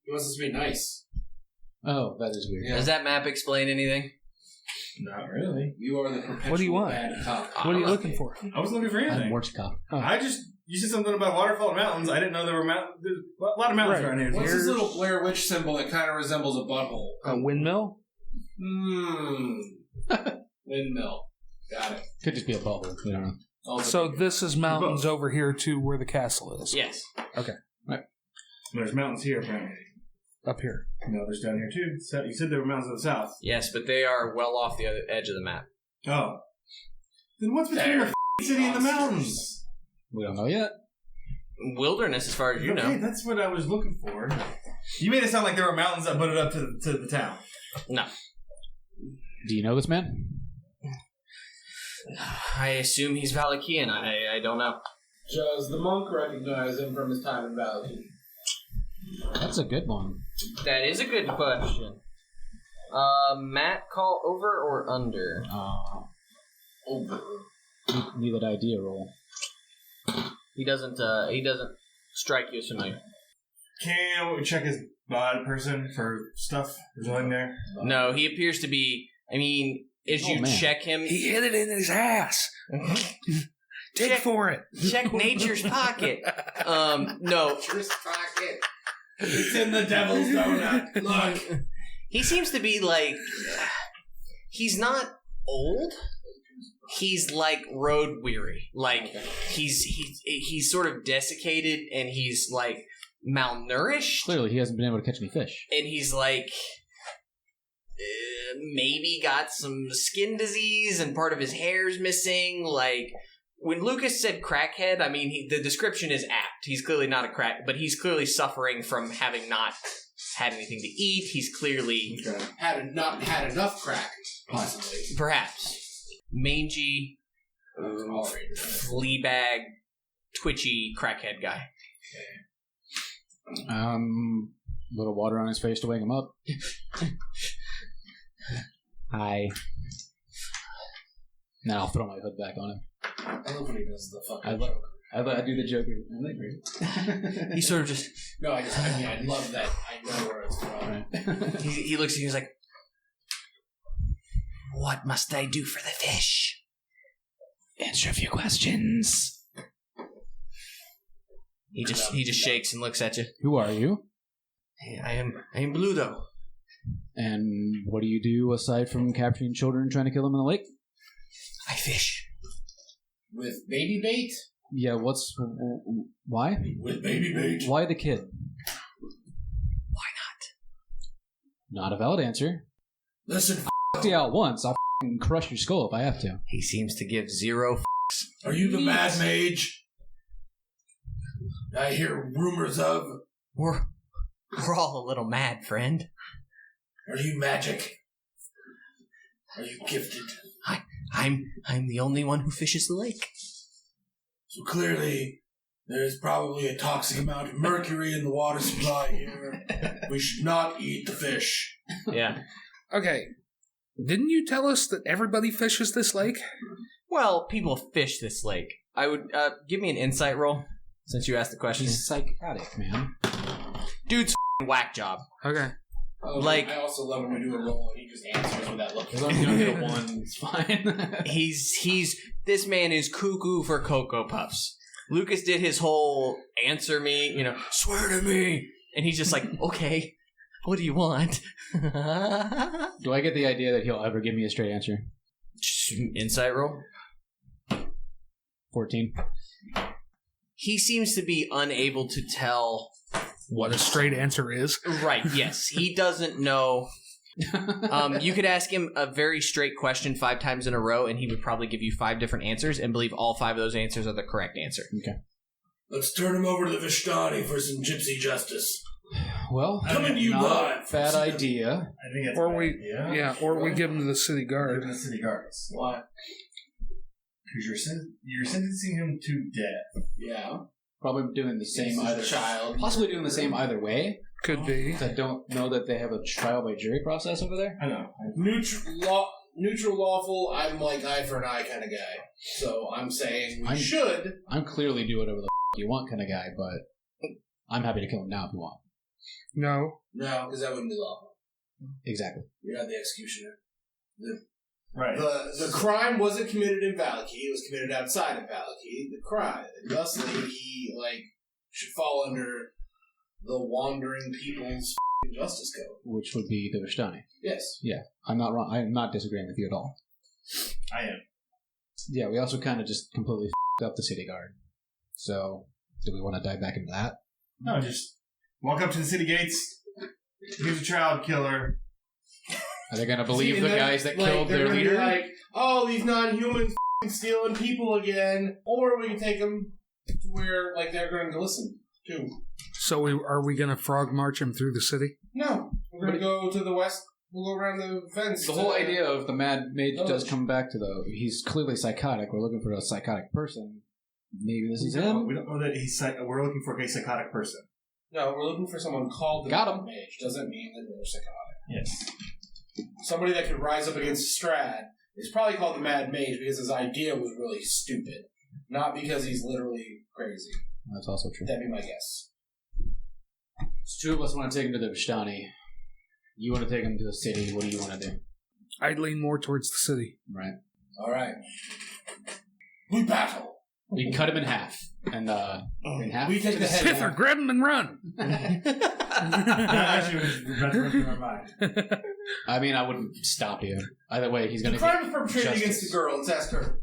He wants us to be nice. Oh, that is weird. Yeah. Does that map explain anything? Not really. You are the perpetual What do you want? bad cop. What are you looking for? I wasn't looking for I'm anything. Morse cop. You said something about waterfall and mountains. I didn't know there were mountains. There's a lot of mountains Right. around here. What's this little Blair Witch symbol that kind of resembles a butthole? A windmill? Windmill. Got it. Could just be a bubble. You don't know. Also, So this is mountains over here to where the castle is. Yes. There's mountains here, apparently. Up here. No, there's down here too. So you said there were mountains to the south. Yes, but they are well off the other edge of the map. Oh. Then what's between the city and the mountains? We don't know yet. Wilderness, as far as you Okay, know. that's what I was looking for. You made it sound like there were mountains that butted up to the town. No. Do you know this man? I assume he's Valakian. I don't know. does the monk recognize him from his time in Valaki? That's a good one. That is a good question. Matt, call over or under? Over. Need that idea roll. He doesn't strike you as familiar. Can we check his body person for stuff? There's nothing there? No, he appears to be. I mean, as you man. check him, He hid it in his ass. Dig for it. check nature's pocket. No, Just pocket. It's in the devil's donut. Look. he seems to be like. He's not old. He's like road weary. Like he's sort of desiccated and he's like malnourished. Clearly, he hasn't been able to catch any fish. And he's like maybe got some skin disease and part of his hair's missing. Like when Lucas said crackhead, I mean the description is apt. He's clearly not a crack, but he's clearly suffering from having not had anything to eat. He's clearly Not had enough crack, possibly. perhaps mangy, flea bag, twitchy crackhead guy. Little water on his face to wake him up. Hi. Now I'll throw my hood back on him. I love when he does the fucking I do the Joker. He sort of just No, I love that. I know where it's from. he looks at you. He's like, "What must I do for the fish?" Answer a few questions. He just shakes and looks at you. Who are you? I am Bluto. And what do you do aside from capturing children and trying to kill them in the lake? I fish. With baby bait? Yeah, why? With baby bait. Why the kid? Why Not a valid answer. Listen, F*** you out once, I'll f***ing crush your skull if I have to. He seems to give zero. are you the mad mage? I hear rumors of. We're all a little mad, friend. Are you magic? Are you gifted? I'm the only one who fishes the lake. So clearly, there's probably a toxic amount of mercury in the water supply here. We should not eat the fish. Yeah. Okay. Didn't you tell us that everybody fishes this lake? Well, people fish this lake. I would give me an insight roll since you asked the question. He's psychotic, man. Dude's whack job. Okay. Like- I also love when we do a roll and he just answers with that look. As long as you don't get a 1, it's fine. He's this man is cuckoo for Cocoa Puffs. Lucas did his whole answer me, swear to me, and he's just like, okay, what do you want? Do I get the idea that he'll ever give me a straight answer? Insight roll. 14. He seems to be unable to tell. What a straight answer is. Right, yes. He doesn't know. You could ask him a very straight question 5 times in a row, and he would probably give you 5 different answers and believe all 5 of those answers are the correct answer. Okay. Let's turn him over to the Vishtani for some gypsy justice. Well, Coming to you not live. a bad idea. I think that's Or a bad we, idea. yeah, or we give him to the city guard. The city guards. Why? Because you're sentencing him to death. Yeah. Probably doing the same This is either. a child. Possibly doing the same either way. Could be. 'Cause I don't know that they have a trial by jury process over there. I know. Neutral lawful, I'm like eye for an eye kind of guy. So I'm saying we should. I'm clearly do whatever the you want kind of guy, but I'm happy to kill him now if you want. No. No, because that wouldn't be lawful. Exactly. You're not the executioner. Right. The crime wasn't committed in Valakey. It was committed outside of Valakey. The crime. Thusly, he, should fall under the Wandering People's Justice Code. Which would be the Vishtani. Yes. Yeah. I'm not wrong. I'm not disagreeing with you at all. I am. Yeah, we also kind of just completely up the city guard. So, do we want to dive back into that? No, just walk up to the city gates. Here's a child killer. Are they going to believe the guys that like, killed they're their gonna leader? Be like, oh, these non-humans stealing people again. Or we can take them to where, they're going to listen, too. So are we going to frog march him through the city? No. We're going to go to the west. We'll go around the fence. The whole idea of the Mad Mage does come back to, though, he's clearly psychotic. We're looking for a psychotic person. Maybe this is him? We don't know that we're looking for a psychotic person. No, we're looking for someone called the Got Mad him. Mage. Doesn't mean that they're psychotic. Yes. Somebody that could rise up against Strahd is probably called the Mad Mage because his idea was really stupid. Not because he's literally crazy. That's also true. That'd be my guess. So two of us want to take him to the Vishtani. You want to take him to the city. What do you want to do? I'd lean more towards the city. Right. Alright. We battle. We cut him in half. And, in half? We take the head Pithur, grab him and run! Actually, we're about to run through our mind. I mean, I wouldn't stop you. Either way, he's going The to crime was perpetrated justice. against the girl. Let's ask her.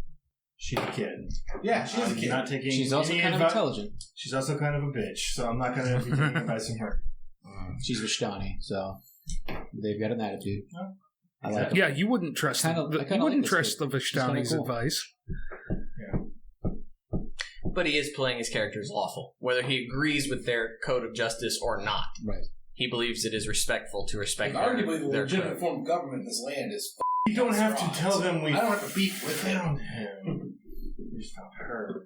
She's a kid. Yeah, she's a kid. Not taking She's also any kind of intelligent. She's also kind of a bitch, so I'm not going to be taking advice from her. She's Vishtani, so they've got an attitude. No. I like it. Yeah, you wouldn't trust I the kinda like this trust kid. the Vishtani's He's kinda cool. advice. But he is playing his character as lawful, whether he agrees with their code of justice or not. Right. He believes it is respectful to respect Arguably, the their legitimate code. form of government in this land is You don't have to frauds. tell them we I don't have to beef with found them. him. We just found her.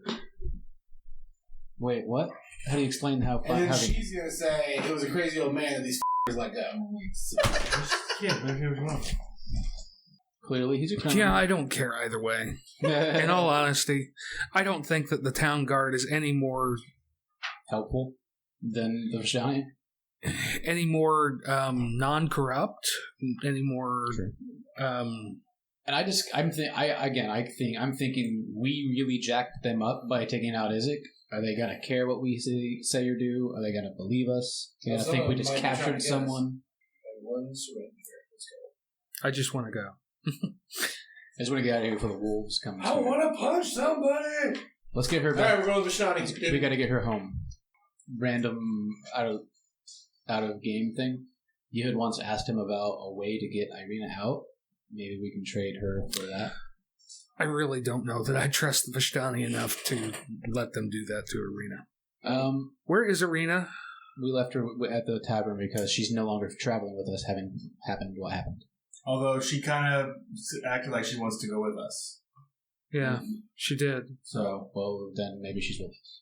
Wait, what? How do you explain how... And then how she's going to say, it was a crazy old man that these let go. Yeah, but here's one. clearly, he's a criminal. Yeah, I don't care either way. In all honesty, I don't think that the town guard is any more helpful than the Vishtani. non-corrupt, any more. Sure. Um, And I'm thinking we really jacked them up by taking out Izek. Are they gonna care what we say or do? Are they gonna believe us? Are they gonna think we just captured someone? One surrender. Let's go. I just want to go. I just want to get out of here before the wolves come. I want to punch somebody. Let's get her All right, back. we're going to Vishnani. We got to get her home. Random out of game thing. You had once asked him about a way to get Irina out. Maybe we can trade her for that. I really don't know that I trust the Vishtani enough to let them do that to Irina. Where is Irina? We left her at the tavern because she's no longer traveling with us, having happened what happened. Although she kind of acted like she wants to go with us. Yeah, she did. So, well, then maybe she's with us.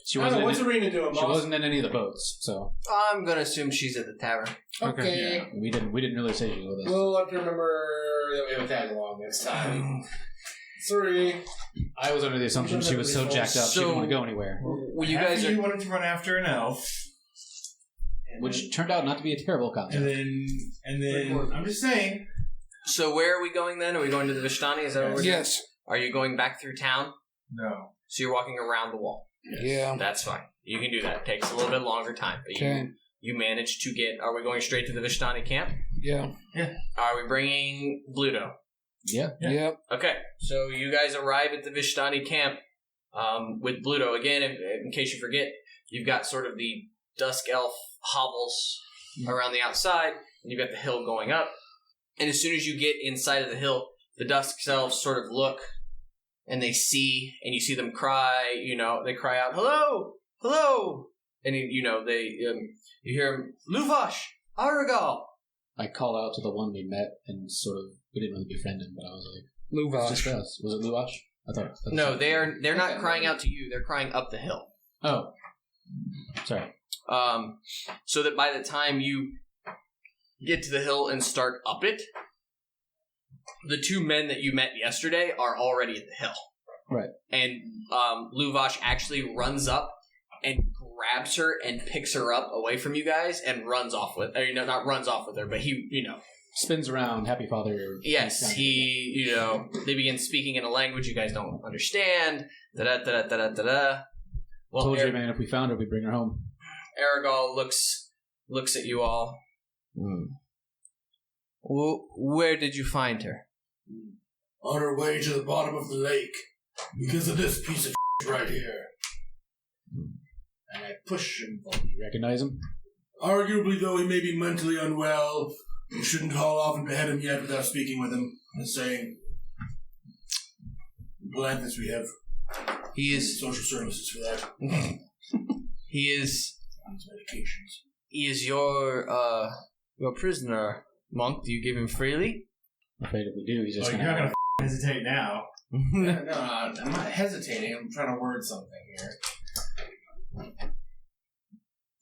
She I don't know, wasn't. what's Arena doing, She boss? wasn't in any of the boats, so I'm gonna assume she's at the tavern. Okay. we didn't really say she was with us. We'll have to remember that we have a tag along next time. Sorry. I was under the assumption she was so jacked up she didn't want to go anywhere, Well, you guys After you are. wanted to run after an elf, which turned out not to be a terrible concept. and then I'm just saying. So where are we going then? Are we going to the Vishtani? Is that what we're doing? Yes. Are you going back through town? No. So you're walking around the wall. Yeah. That's fine. You can do that. It takes a little bit longer time. But Okay. you managed to get... Are we going straight to the Vishtani camp? Yeah. Are we bringing Bluto? Yeah. Yep. Okay. So you guys arrive at the Vishtani camp with Bluto. Again, in case you forget, you've got sort of the dusk elf hovels around the outside, and you've got the hill going up. And as soon as you get inside of the hill, the dusk elves sort of look, and they see, and you see them cry. They cry out, "Hello, hello!" And you hear them, "Luvash, Aragal." I called out to the one we met and sort of we didn't really befriend him, but I was like, Luvash. "It's just us." Was it Luvash? I thought. No, they're not crying out to you. They're crying up the hill. Oh, sorry. So that by the time you get to the hill and start up it, the two men that you met yesterday are already at the hill. Right. And Luvash actually runs up and grabs her and picks her up away from you guys and runs off with her. Not runs off with her, but he, spins around, happy father. Yes, he, they begin speaking in a language you guys don't understand. Da-da-da-da-da-da-da. Well, Told you, man, if we found her, we'd bring her home. Aragal looks at you all. Where did you find her? On her way to the bottom of the lake. Because of this piece of right here. And I push him. Do you recognize him? Arguably, though he may be mentally unwell, you shouldn't haul off and behead him yet without speaking with him and saying, glad that we have social services for that. He is medications. He is your prisoner, monk. Do you give him freely? I'm afraid if we do, he's just You're not going to hesitate now. No, I'm not hesitating. I'm trying to word something here.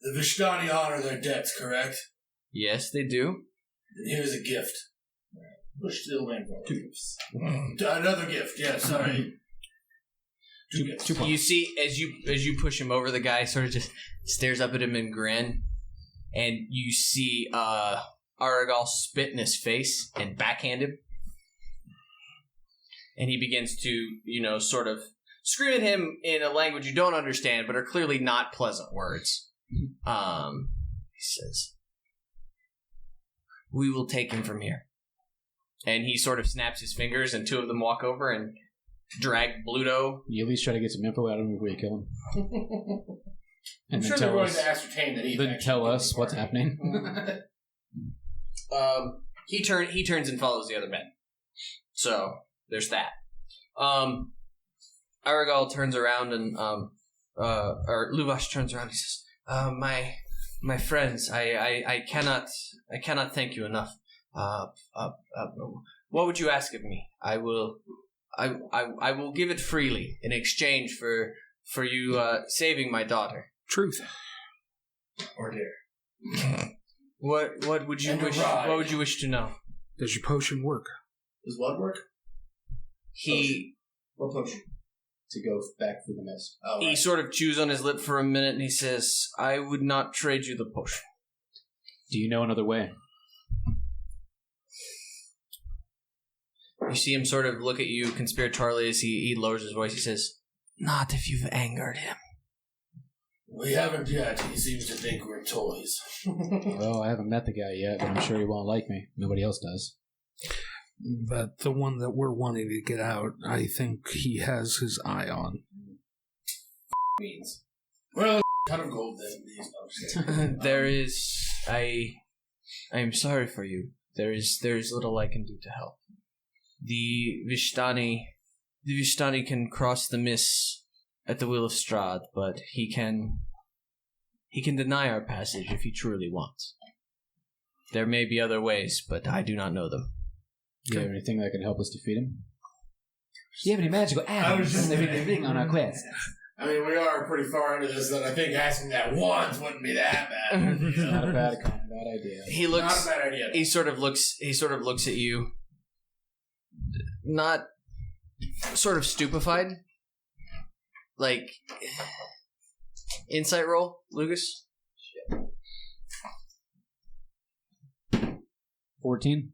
The Vishtani honor their debts, correct? Yes, they do. Here's a gift. Push the little man forward. 2 gifts. Another gift, yeah, sorry. 2 gifts. You see, as you push him over, the guy sort of just stares up at him and grin. And you see Aragal spit in his face and backhand him. And he begins to, sort of scream at him in a language you don't understand, but are clearly not pleasant words. He says, "We will take him from here." And he sort of snaps his fingers, and 2 of them walk over and drag Bluto. You at least try to get some info out of him before you kill him. I'm sure they're going to ascertain that he then tell us what's happening. He turns and follows the other men. So there's that. Aragal turns around and or Luvash turns around and he says, my friends, I cannot thank you enough. What would you ask of me? I will give it freely in exchange for you saving my daughter. Truth. Or dare. What would you wish? What would you wish to know? Does your potion work? Does what work? What potion? To go back through the mist. Oh, he sort of chews on his lip for a minute and he says, "I would not trade you the potion." Do you know another way? You see him sort of look at you conspiratorially as he lowers his voice. He says, "Not if you've angered him." We haven't yet. He seems to think we're toys. Well, I haven't met the guy yet, but I'm sure he won't like me. Nobody else does. But the one that we're wanting to get out, I think he has his eye on. Means. Well, ton of gold then. There is... I'm sorry for you. There is little I can do to help. The Vishtani can cross the mist at the will of Strahd, but he can deny our passage if he truly wants. There may be other ways, but I do not know them. Do you have anything that can help us defeat him? Do you have any magical items on our quest? I mean, we are pretty far into this, that I think asking that once wouldn't be that bad. Not a bad idea. He looks. Not a bad idea. He sort of looks at you. Not sort of stupefied. Like insight roll, Lucas. 14.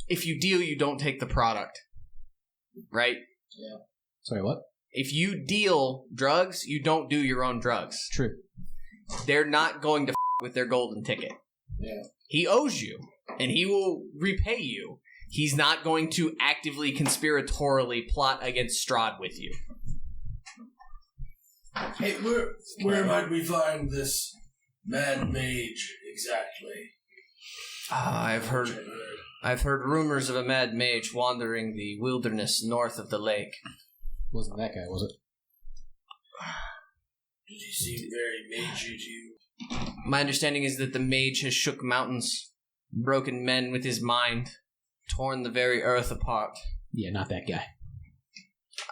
If you deal, you don't take the product, right? Yeah. Sorry, what? If you deal drugs, you don't do your own drugs. True. They're not going to with their golden ticket. Yeah. He owes you, and he will repay you. He's not going to actively conspiratorially plot against Strahd with you. Hey, where might we find this mad mage exactly? I've heard rumors of a mad mage wandering the wilderness north of the lake. Wasn't that guy, was it? Did he seem very magey to you? My understanding is that the mage has shook mountains, broken men with his mind, torn the very earth apart. Yeah, not that guy.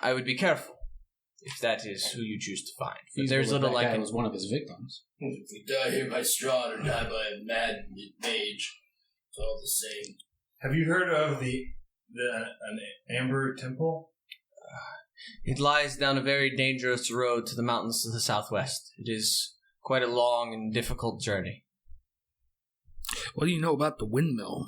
I would be careful if that is who you choose to find. But Feasible there's if little that I guy can. was one of his victims. If we die here by Strahd or die by a mad mage, it's all the same. Have you heard of an Amber Temple? It lies down a very dangerous road to the mountains to the southwest. It is quite a long and difficult journey. What do you know about the windmill?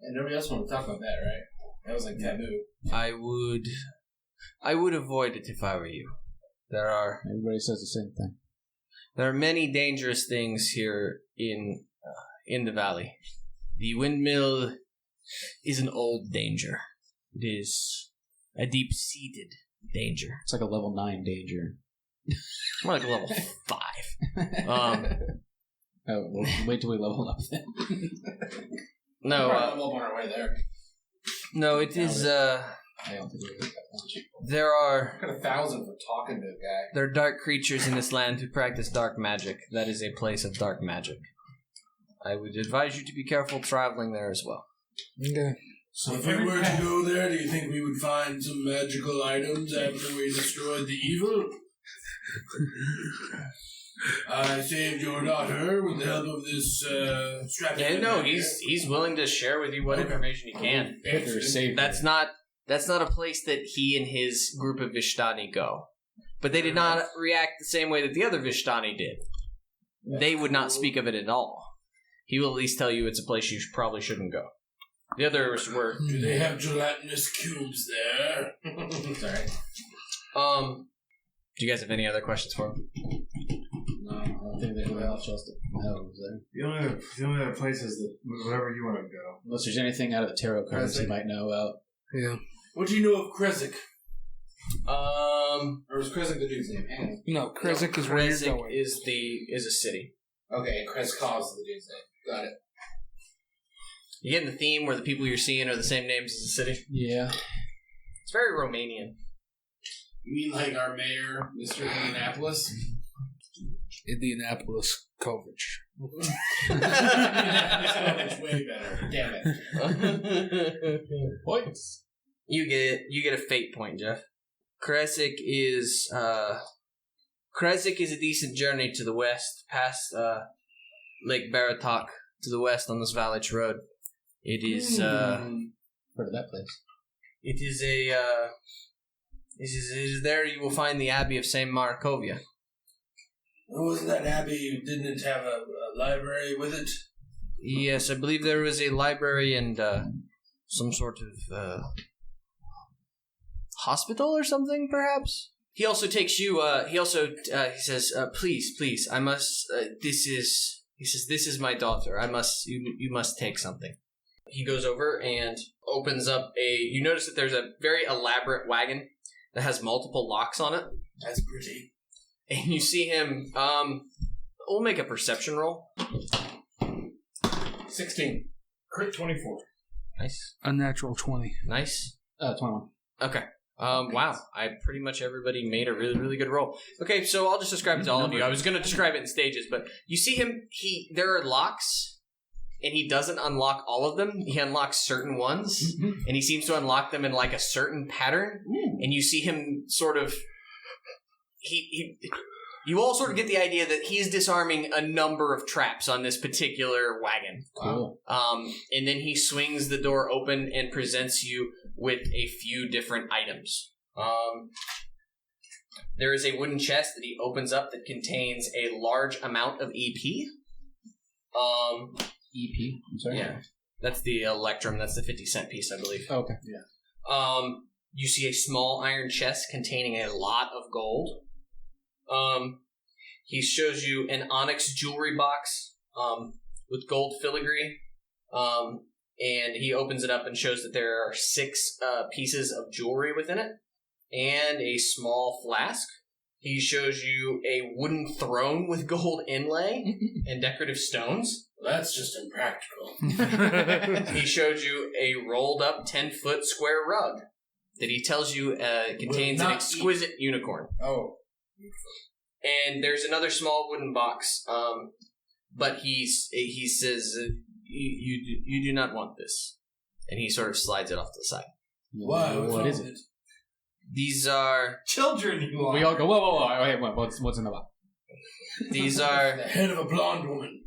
And nobody else wanted to talk about that, right? That was like taboo. I would avoid it if I were you. Everybody says the same thing. There are many dangerous things here in the valley. The windmill is an old danger. It is a deep-seated danger. It's like a level 9 danger. More like a level 5. Oh, well, wait till we level up then. No, I'm on our way there. no, it is. I don't think we that much. There are I got 1,000 for talking to a guy. there are dark creatures in this land who practice dark magic. That is a place of dark magic. I would advise you to be careful traveling there as well. Okay. So if we were to go there, do you think we would find some magical items after we destroyed the evil? I saved your daughter with the help of this strapping. Yeah, no, he's willing to share with you what information he can. Pithur saved That's not a place that he and his group of Vishtani go. But they did not react the same way that the other Vishtani did. They would not speak of it at all. He will at least tell you it's a place you probably shouldn't go. The others were. Do they have gelatinous cubes there? Sorry. Do you guys have any other questions for him? No, I don't think there's anything else to know, is there? The only other place is wherever you want to go. Unless there's anything out of the tarot cards you might know about. Yeah. What do you know of Krezek? Um, Or was Krezek the dude's name? Hang on. No, Krezek is where you're Krezk going. is a city. Okay, Krezkov is the dude's name. Got it. You getting the theme where the people you're seeing are the same names as the city? Yeah. It's very Romanian. You mean like our mayor, Mr. Indianapolis? Indianapolis, Kovich. Indianapolis way better. Damn it. Points. You get a fate point, Jeff. Krezk is a decent journey to the west, past Lake Baratok to the west on this Valich Road. It is Heard of that place. it is there you will find the Abbey of Saint Markovia. Wasn't that abbey didn't it have a library with it? Yes, I believe there was a library and some sort of hospital or something, perhaps. He also takes you. He says, "Please, I must. He says, this is my daughter. I must. You must take something." He goes over and opens up you notice that there's a very elaborate wagon that has multiple locks on it. That's pretty. And you see him, we'll make a perception roll. 16. Crit 24. Nice. Unnatural 20. Nice. 21. Okay. Wow. Pretty much everybody made a really, really good roll. Okay, so I'll just describe it to all of you. I was going to describe it in stages, but you see him, there are locks, and he doesn't unlock all of them. He unlocks certain ones, and he seems to unlock them in like a certain pattern, and you see him sort of, you all sort of get the idea that he's disarming a number of traps on this particular wagon. Cool. And then he swings the door open and presents you with a few different items. There is a wooden chest that he opens up that contains a large amount of EP. EP? I'm sorry? Yeah. That's the Electrum. That's the 50-cent piece, I believe. Oh, okay. You see a small iron chest containing a lot of gold. He shows you an onyx jewelry box with gold filigree, and he opens it up and shows that there are 6 pieces of jewelry within it, and a small flask. He shows you a wooden throne with gold inlay and decorative stones. Well, that's just impractical. He showed you a rolled up 10-foot square rug that he tells you contains an exquisite unicorn. Oh. And there's another small wooden box, but he says You do not want this. And he sort of slides it off to the side. Whoa, What is it? These are... Children, you are. We all go, whoa, wait, what's in the box? These are... The head of a blonde woman.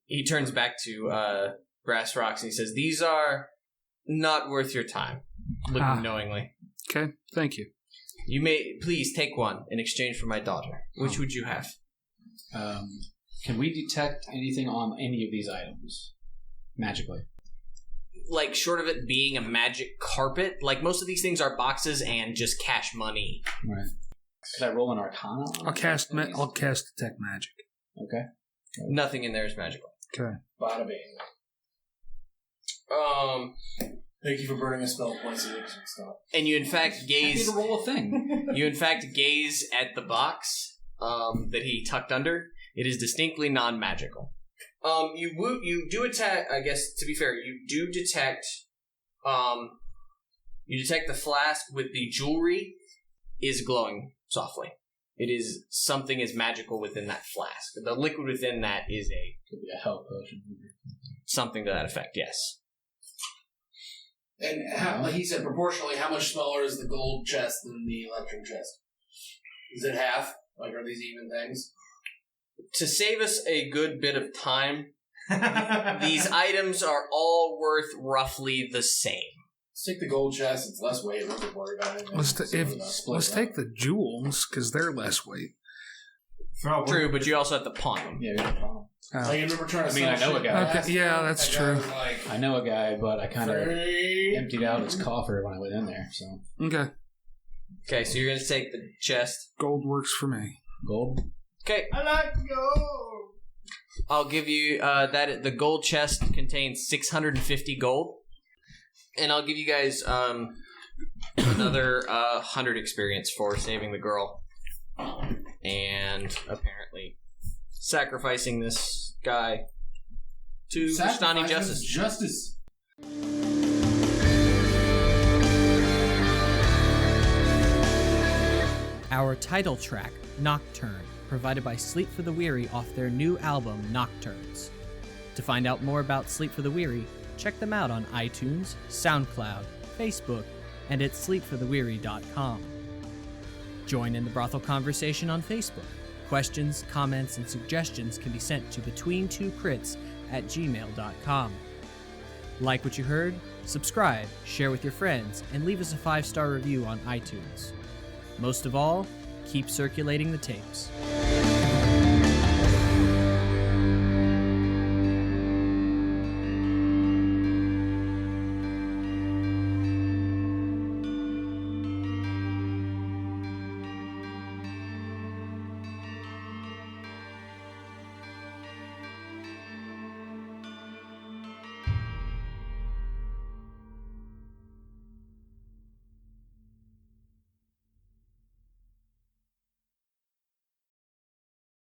He turns back to Brassrocks and he says, these are not worth your time. Looking knowingly. Okay, thank you. You may please take one in exchange for my daughter. Which would you have? Can we detect anything on any of these items magically? Like, short of it being a magic carpet, like most of these things are boxes and just cash money. Right. Could I roll an Arcana? I'll cast detect magic. Okay. Nothing in there is magical. Okay. Bada bing. Thank you for burning a spell points so you can stop. And you in fact gaze. Happy to roll a thing. You in fact gaze at the box that he tucked under. It is distinctly non-magical. You do attack. I guess to be fair, you do detect. You detect the flask with the jewelry is glowing softly. It is something is magical within that flask. The liquid within that is Could be a health potion. something to that effect. Yes. And how, like he said, proportionally, how much smaller is the gold chest than the electrum chest? Is it half? Like, are these even things? To save us a good bit of time, these items are all worth roughly the same. Let's take the gold chest. It's less weight. We don't have to worry about it. Let's take the jewels because they're less weight. True, but you also have to pawn them. Yeah, we have a problem. I remember trying to. I know a guy. Okay, yeah, that's true. I know a guy, but I kind of emptied out his coffer when I went in there. So Okay. Okay, so you're going to take the chest. Gold works for me. gold. Okay, I like gold. I'll give you that. The gold chest contains 650 gold, and I'll give you guys another 100 experience for saving the girl, and apparently sacrificing this guy to Vistani justice. Justice. Our title track, Nocturne, provided by Sleep for the Weary off their new album, Nocturnes. To find out more about Sleep for the Weary, check them out on iTunes, SoundCloud, Facebook, and at sleepfortheweary.com. Join in the brothel conversation on Facebook. Questions, comments, and suggestions can be sent to between2crits@gmail.com. Like what you heard? Subscribe, share with your friends, and leave us a 5-star review on iTunes. Most of all, keep circulating the tapes.